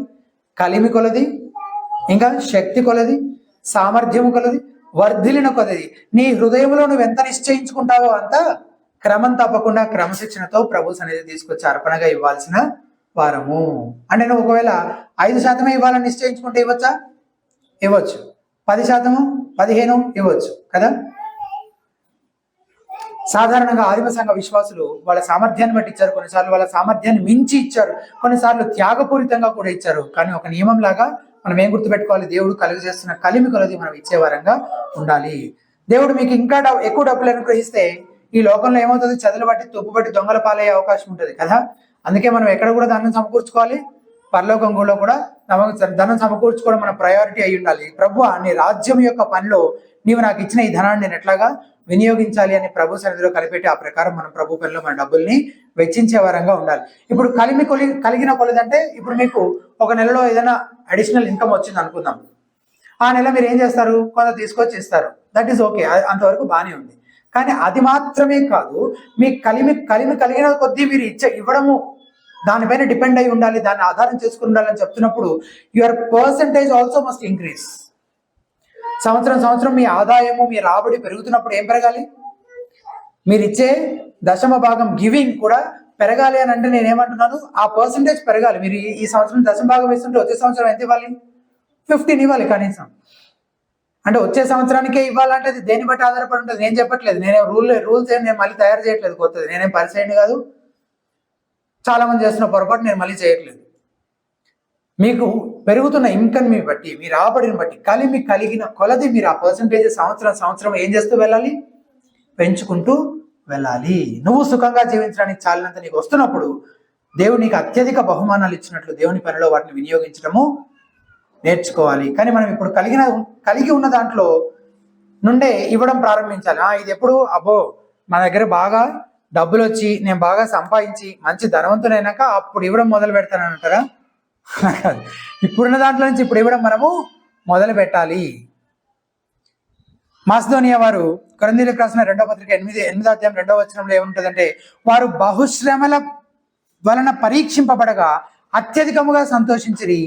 కలిమి కొలది, ఇంకా శక్తి కొలది, సామర్థ్యము కొలది, వర్ధిల్లిన కొలది. నీ హృదయంలో నువ్వు ఎంత నిశ్చయించుకుంటావో అంత క్రమం తప్పకుండా క్రమశిక్షణతో ప్రభు సన్నిధి తీసుకొచ్చి అర్పణగా ఇవ్వాల్సిన వారము. అంటే నువ్వు ఒకవేళ 5% ఇవ్వాలని నిశ్చయించుకుంటే ఇవ్వచ్చా? ఇవ్వచ్చు. 10%, 15% ఇవ్వచ్చు కదా. సాధారణంగా ఆదిమ సంఘ విశ్వాసులు వాళ్ళ సామర్థ్యాన్ని బట్టి ఇచ్చారు, కొన్నిసార్లు వాళ్ళ సామర్థ్యాన్ని మించి ఇచ్చారు, కొన్నిసార్లు త్యాగపూరితంగా కూడా ఇచ్చారు. కానీ ఒక నియమం లాగా మనం ఏం గుర్తుపెట్టుకోవాలి, దేవుడు కలుగు చేస్తున్న కలిమి కొలది మనం ఇచ్చే వారంగా ఉండాలి. దేవుడు మీకు ఇంకా ఎక్కువ డబ్బులు అనుగ్రహిస్తే ఈ లోకంలో ఏమవుతుంది, చదువులు బట్టి తుప్పు బట్టి దొంగల పాలయ్యే అవకాశం ఉంటుంది కదా. అందుకే మనం ఎక్కడ కూడా ధనం సమకూర్చుకోవాలి, పరలోకంలో కూడా ధనం సమకూర్చుకోవడం మన ప్రయారిటీ అయి ఉండాలి. ప్రభువా, నీ రాజ్యం యొక్క పనిలో నీవు నాకు ఇచ్చిన ఈ ధనాన్ని నేను ఎట్లాగా వినియోగించాలి అని ప్రభు సన్నిధిలో కలిపెట్టి ఆ ప్రకారం మనం ప్రభు పనిలో మన డబ్బుల్ని వెచ్చించే వారంగా ఉండాలి. ఇప్పుడు కలిగిన కొలదంటే, ఇప్పుడు మీకు ఒక నెలలో ఏదైనా అడిషనల్ ఇన్కమ్ వచ్చింది అనుకుందాం. ఆ నెల మీరు ఏం చేస్తారు, కొంత తీసుకొచ్చి ఇస్తారు. దట్ ఈస్ ఓకే, అంతవరకు బాగానే ఉంది. కానీ అది మాత్రమే కాదు, మీ కలిమి కలిగిన కొద్దీ మీరు ఇవ్వడము దానిపైన డిపెండ్ అయి ఉండాలి, దాన్ని ఆధారం చేసుకుని ఉండాలని చెప్తున్నప్పుడు your percentage also must increase. సంవత్సరం మీ ఆదాయము, మీ రాబడి పెరుగుతున్నప్పుడు ఏం పెరగాలి, మీరు ఇచ్చే దశమ భాగం గివింగ్ కూడా పెరగాలి అని అంటే నేనేమంటున్నాను, ఆ పర్సంటేజ్ పెరగాలి. మీరు ఈ సంవత్సరం దశమ భాగం ఇస్తుంటే వచ్చే సంవత్సరం ఎంత ఇవ్వాలి, 15 ఇవ్వాలి కనీసం. అంటే వచ్చే సంవత్సరానికే ఇవ్వాలంటే అది దేన్ని బట్టి ఆధారపడి ఉంటుంది. నేను చెప్పట్లేదు, రూల్స్ ఏం నేను మళ్ళీ తయారు చేయట్లేదు కొత్తది, నేనేం పరిచయండి కాదు, చాలా మంది చేస్తున్న పొరపాటు నేను మళ్ళీ చేయట్లేదు. మీకు పెరుగుతున్న ఇన్కమ్ మీ బట్టి, మీ రాబడిని బట్టి కలిగిన కొలది మీరు ఆ పర్సంటేజ్ సంవత్సరం ఏం చేస్తూ వెళ్ళాలి, పెంచుకుంటూ వెళ్ళాలి. నువ్వు సుఖంగా జీవించడానికి చాలినంత నీకు వస్తున్నప్పుడు దేవుడు నీకు అత్యధిక బహుమానాలు ఇచ్చినట్లు దేవుని పనిలో వాటిని వినియోగించడము నేర్చుకోవాలి. కానీ మనం ఇప్పుడు కలిగి ఉన్న దాంట్లో నుండే ఇవ్వడం ప్రారంభించాలి. ఇది ఎప్పుడు, అబ్బో మన దగ్గర బాగా డబ్బులు వచ్చి నేను బాగా సంపాదించి మంచి ధనవంతునైనాక అప్పుడు ఇవ్వడం మొదలు పెడతానని అంటారా? ఇప్పుడున్న దాంట్లో నుంచి ఇప్పుడు ఇవ్వడం మనము మొదలు పెట్టాలి. మాసిదోనియా వారు కొరింథీయులకు రాసిన 2వ పత్రిక 8వ అధ్యాయం 2వ వచనంలో ఏముంటుందంటే, వారు బహుశ్రమల వలన పరీక్షింపబడగా అత్యధికముగా సంతోషించిరి.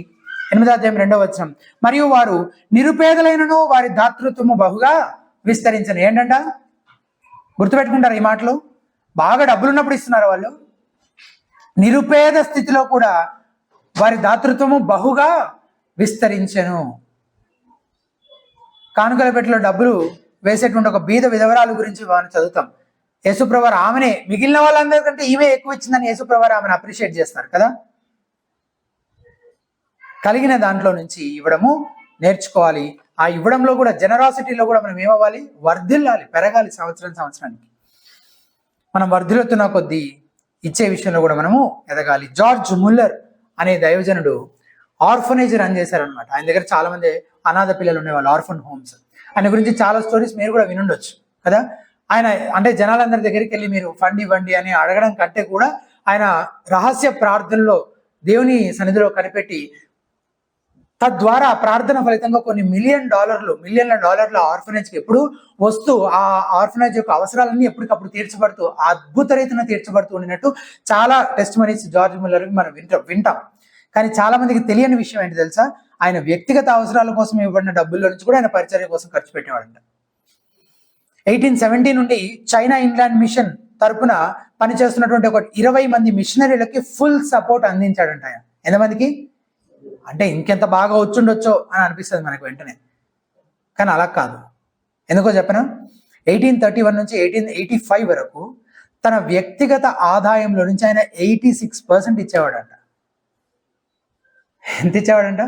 8వ అధ్యాయం 2వ వచనం. మరియు వారు నిరుపేదలైనను వారి దాతృత్వము బహుగా విస్తరించను. ఏంటంట, గుర్తుపెట్టుకుంటారు ఈ మాటలు. బాగా డబ్బులు ఉన్నప్పుడు ఇస్తున్నారు వాళ్ళు, నిరుపేద స్థితిలో కూడా వారి దాతృత్వము బహుగా విస్తరించెను. కానుకల పెట్టెలో డబ్బులు వేసేటువంటి ఒక బీద విధవరాలు గురించి మనం చదువుతాం. యేసుప్రభువారు ఆమెనే, మిగిలిన వాళ్ళందరికంటే ఈమె ఎక్కువ ఇచ్చిందని యేసుప్రభువారు ఆమెను అప్రిషియేట్ చేస్తారు కదా. కలిగిన దాంట్లో నుంచి ఇవ్వడము నేర్చుకోవాలి. ఆ ఇవ్వడంలో కూడా, జనరాసిటీలో కూడా మనం ఏమవ్వాలి, వర్ధిల్లాలి, పెరగాలి. సంవత్సరానికి మనం వర్ధిల్లుతున్న కొద్దీ ఇచ్చే విషయంలో కూడా మనము ఎదగాలి. జార్జ్ ముల్లర్ అనే దైవజనుడు ఆర్ఫనేజ్ రన్ చేశారనమాట. ఆయన దగ్గర చాలా మంది అనాథ పిల్లలు ఉండేవాళ్ళు, ఆర్ఫన్ హోమ్స్. ఆయన గురించి చాలా స్టోరీస్ మీరు కూడా వినుండొచ్చు కదా. ఆయన అంటే జనాలందరి దగ్గరికి వెళ్ళి మీరు ఫండ్ ఇవ్వండి అని అడగడం కంటే కూడా ఆయన రహస్య ప్రార్థనలో దేవుని సన్నిధిలో కనిపెట్టి తద్వారా ప్రార్థన ఫలితంగా కొన్ని మిలియన్ల డాలర్ల ఆర్ఫనేజ్కి ఎప్పుడు వస్తూ, ఆ ఆర్ఫనేజ్ యొక్క అవసరాలన్నీ ఎప్పటికప్పుడు తీర్చబడుతూ, అద్భుత రీతిలో తీర్చబడుతూ ఉండినట్టు చాలా టెస్ట్ మనీస్ జార్జ్ ముల్లర్ మనం వింటాం. కానీ చాలా మందికి తెలియని విషయం ఏంటి తెలుసా, ఆయన వ్యక్తిగత అవసరాల కోసం ఇవ్వబడిన డబ్బుల్లో నుంచి కూడా ఆయన పరిచర్య కోసం ఖర్చు పెట్టేవాడంట. 1870 నుండి చైనా ఇంగ్లాండ్ మిషన్ తరపున పనిచేస్తున్నటువంటి ఒక 20 మంది మిషనరీలకి ఫుల్ సపోర్ట్ అందించాడంట ఆయన. ఎంతమందికి అంటే ఇంకెంత బాగా వచ్చుండొచ్చో అని అనిపిస్తుంది మనకు వెంటనే. కానీ అలా కాదు. ఎందుకో చెప్పనా, 1831 నుంచి 1885 వరకు తన వ్యక్తిగత ఆదాయంలో నుంచి ఆయన 86% ఇచ్చేవాడంట. ఎంత ఇచ్చేవాడంట,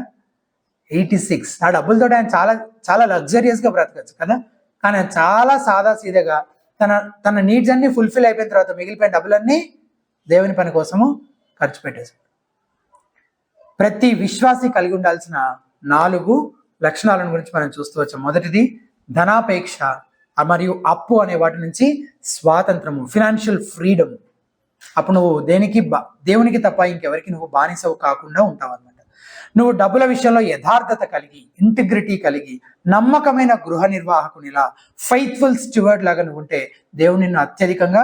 86. ఆ డబ్బులతో ఆయన చాలా చాలా లగ్జరియస్గా బ్రతకచ్చు కదా. కానీ ఆయన చాలా సాదా సీదాగా తన నీడ్స్ అన్ని ఫుల్ఫిల్ అయిపోయిన తర్వాత మిగిలిపోయిన డబ్బులన్నీ దేవుని పని కోసము ఖర్చు పెట్టేశాడు. ప్రతి విశ్వాసి కలిగి ఉండాల్సిన 4 లక్షణాలను గురించి మనం చూస్తూ వచ్చాం. మొదటిది ధనాపేక్ష మరియు అప్పు అనే వాటి నుంచి స్వాతంత్రము, ఫినాన్షియల్ ఫ్రీడమ్. అప్పుడు నువ్వు దేవునికి తప్ప ఇంకెవరికి నువ్వు బానిసవు కాకుండా ఉంటావు అనమాట. నువ్వు డబ్బుల విషయంలో యథార్థత కలిగి, ఇంటిగ్రిటీ కలిగి, నమ్మకమైన గృహ నిర్వాహకునిలా, ఫెయిత్ఫుల్ స్టివర్డ్ లాగా నువ్వు ఉంటే దేవుడు నిన్ను అత్యధికంగా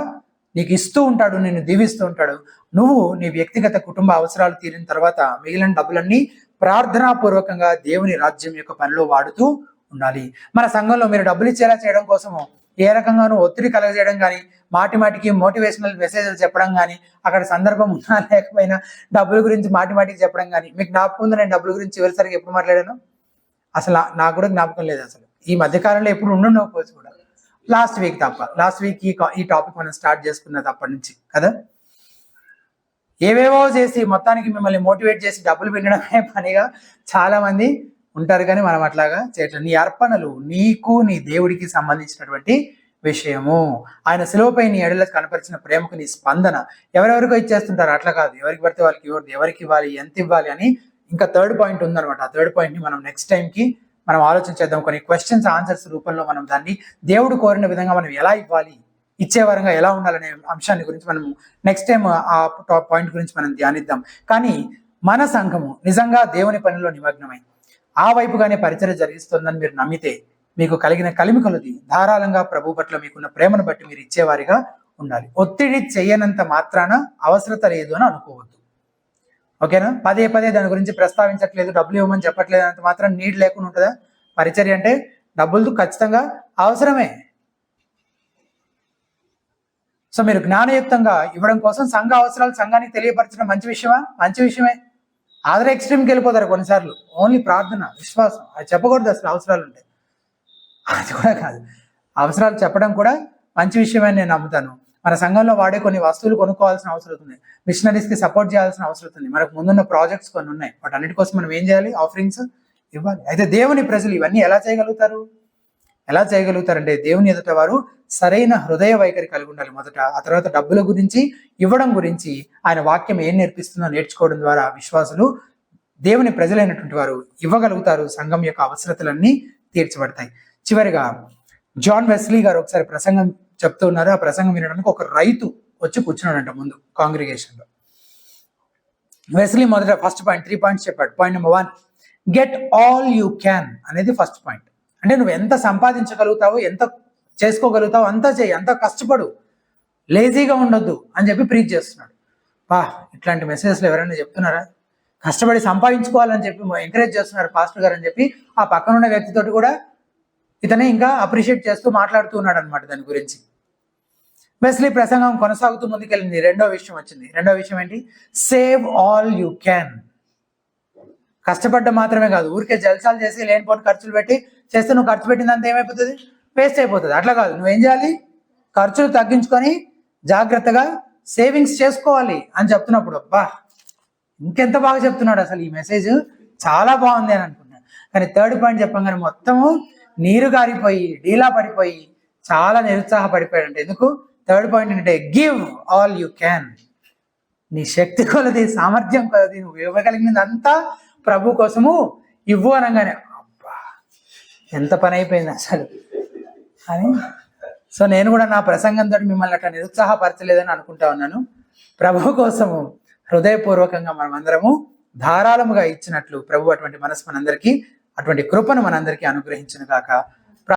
నీకు ఇస్తూ ఉంటాడు, నిన్ను దీవిస్తూ ఉంటాడు. నువ్వు నీ వ్యక్తిగత కుటుంబ అవసరాలు తీరిన తర్వాత మిగిలిన డబ్బులన్నీ ప్రార్థనాపూర్వకంగా దేవుని రాజ్యం యొక్క పనిలో వాడుతూ ఉండాలి. మన సంఘంలో మీరు డబ్బులు ఇచ్చేలా చేయడం కోసము ఏ రకంగానూ ఒత్తిడి కలగజేయడం కానీ, మాటికి మోటివేషనల్ మెసేజ్లు చెప్పడం కానీ, అక్కడ సందర్భం ఉన్నా లేకపోయినా డబ్బుల గురించి మాటికి చెప్పడం కానీ. మీకు జ్ఞాపకం ఉందా నేను డబ్బుల గురించి చివరిసరిగా ఎప్పుడు మాట్లాడాను? అసలు నాకు కూడా జ్ఞాపకం లేదు. అసలు ఈ మధ్యకాలంలో ఎప్పుడు ఉండకపోవచ్చు కూడా. లాస్ట్ వీక్ ఈ టాపిక్ మనం స్టార్ట్ చేసుకున్నది అప్పటి నుంచి కదా. ఏవేవో చేసి మొత్తానికి మిమ్మల్ని మోటివేట్ చేసి డబ్బులు పెట్టడమే పనిగా చాలా మంది ఉంటారు, కానీ మనం అట్లాగా చేయట్లేదు. నీ అర్పణలు నీకు నీ దేవుడికి సంబంధించినటువంటి విషయము. ఆయన శిలువపై నీ ఎడల కనపరిచిన ప్రేమకు నీ స్పందన. ఎవరెవరికో ఇచ్చేస్తుంటారు, అట్లా కాదు. ఎవరికి పడితే వాళ్ళకి ఇవ్వద్దు, ఎవరికి ఇవ్వాలి, ఎంత ఇవ్వాలి అని ఇంకా థర్డ్ పాయింట్ ఉందనమాట. ఆ థర్డ్ పాయింట్ ని మనం నెక్స్ట్ టైంకి మనం ఆలోచించేద్దాం. కొన్ని క్వశ్చన్స్ ఆన్సర్స్ రూపంలో మనం దాన్ని దేవుడు కోరిన విధంగా మనం ఎలా ఇవ్వాలి, ఇచ్చేవారంగా ఎలా ఉండాలనే అంశాన్ని గురించి మనం నెక్స్ట్ టైం ఆ పాయింట్ గురించి మనం ధ్యానిద్దాం. కానీ మన సంఘము నిజంగా దేవుని పనిలో నిమగ్నమై ఆ వైపుగానే పరిచర్య జరిగిస్తుందని మీరు నమ్మితే మీకు కలిగిన కలిమి కొలది ధారాళంగా ప్రభు పట్ల మీకున్న ప్రేమను బట్టి మీరు ఇచ్చేవారిగా ఉండాలి. ఒత్తిడి చేయనంత మాత్రాన అవసరత లేదు అని అనుకోవద్దు. ఓకేనా? పదే దాని గురించి ప్రస్తావించట్లేదు, డబ్బులు ఇవ్వమని చెప్పట్లేదు అంత మాత్రం నీడ్ లేకుండా ఉంటుందా? పరిచర్య అంటే డబ్బులు ఖచ్చితంగా అవసరమే. సో మీరు జ్ఞానయుక్తంగా ఇవ్వడం కోసం సంఘ అవసరాలు సంఘానికి తెలియపరచడం మంచి విషయమా? మంచి విషయమే. అదర్ ఎక్స్ట్రీమ్కి వెళ్ళిపోతారు కొన్నిసార్లు. ఓన్లీ ప్రార్థన, విశ్వాసం అది చెప్పకూడదు. అసలు అవసరాలు ఉంటాయి, అది కూడా కాదు. అవసరాలు చెప్పడం కూడా మంచి విషయమే నేను నమ్ముతాను. మన సంఘంలో వాడే కొన్ని వస్తువులు కొనుక్కోవాల్సిన అవసరం ఉంది, మిషనరీస్కి సపోర్ట్ చేయాల్సిన అవసరం ఉంది, మనకు ముందున్న ప్రాజెక్ట్స్ కొన్ని ఉన్నాయి. వాటి అన్నిటి కోసం మనం ఏం చేయాలి? ఆఫరింగ్స్ ఇవ్వాలి. అయితే దేవుని ప్రజలు ఇవన్నీ ఎలా చేయగలుగుతారంటే దేవుని ఎదుట వారు సరైన హృదయ వైఖరి కలిగి ఉండాలి మొదట. ఆ తర్వాత డబ్బుల గురించి, ఇవ్వడం గురించి ఆయన వాక్యం ఏం నేర్పిస్తుందో నేర్చుకోవడం ద్వారా విశ్వాసులు, దేవుని ప్రజలైనటువంటి వారు ఇవ్వగలుగుతారు. సంఘం యొక్క అవసరతలన్నీ తీర్చబడతాయి. చివరిగా జాన్ వెస్లీ గారు ఒకసారి ప్రసంగం చెప్తూ ఉన్నారు. ఆ ప్రసంగం వినడానికి ఒక రైతు వచ్చి కూర్చున్నాడంట ముందు కాంగ్రిగేషన్ లో. వెస్లీ మొదట ఫస్ట్ పాయింట్ 3 పాయింట్స్ చెప్పాడు. Point number 1, get all you can అనేది ఫస్ట్ పాయింట్. అంటే నువ్వు ఎంత సంపాదించగలుగుతావో, ఎంత చేసుకోగలుగుతావు అంతా చేయి, అంతా కష్టపడు, లేజీగా ఉండొద్దు అని చెప్పి ప్రీచ్ చేస్తున్నాడు. ఇట్లాంటి మెసేజెస్లు ఎవరైనా చెప్తున్నారా? కష్టపడి సంపాదించుకోవాలని చెప్పి ఎంకరేజ్ చేస్తున్నారు పాస్టర్ గారు అని చెప్పి ఆ పక్కనున్న వ్యక్తితోటి కూడా ఇతనే ఇంకా అప్రిషియేట్ చేస్తూ మాట్లాడుతూ ఉన్నాడు అనమాట దాని గురించి. వెస్లీ ప్రసంగం కొనసాగుతూ ముందుకెళ్ళింది. రెండో విషయం వచ్చింది. రెండో విషయం ఏంటి? Save all you can. కష్టపడ్డ మాత్రమే కాదు, ఊరికే జల్సాలు చేసి లేనిపోని ఖర్చులు పెట్టి చేస్తే నువ్వు ఖర్చు పెట్టినంత ఏమైపోతుంది? వేస్ట్ అయిపోతుంది. అట్లా కాదు, నువ్వేం చేయాలి? ఖర్చులు తగ్గించుకొని జాగ్రత్తగా సేవింగ్స్ చేసుకోవాలి అని చెప్తున్నప్పుడు ఇంకెంత బాగా చెప్తున్నాడు అసలు. ఈ మెసేజ్ చాలా బాగుంది అని అనుకున్నాను. కానీ థర్డ్ పాయింట్ చెప్పగానే మొత్తము నీరు గారిపోయి డీలా పడిపోయి చాలా నిరుత్సాహపడిపోయాడంటే ఎందుకు? థర్డ్ పాయింట్ ఏంటంటే గివ్ ఆల్ యూ క్యాన్. నీ శక్తి కొలది, సామర్థ్యం కొలది, నువ్వు ఇవ్వగలిగినదంతా ప్రభు కోసము ఇవ్వు అనగానే ఎంత పని అయిపోయింది అసలు అని. సో నేను కూడా నా ప్రసంగంతో మిమ్మల్ని అట్లా నిరుత్సాహపరచలేదని అనుకుంటా ఉన్నాను. ప్రభు కోసము హృదయపూర్వకంగా మనమందరము ధారాళముగా ఇచ్చినట్లు ప్రభు అటువంటి మనసు మనందరికీ, అటువంటి కృపను మనందరికీ అనుగ్రహించును గాక.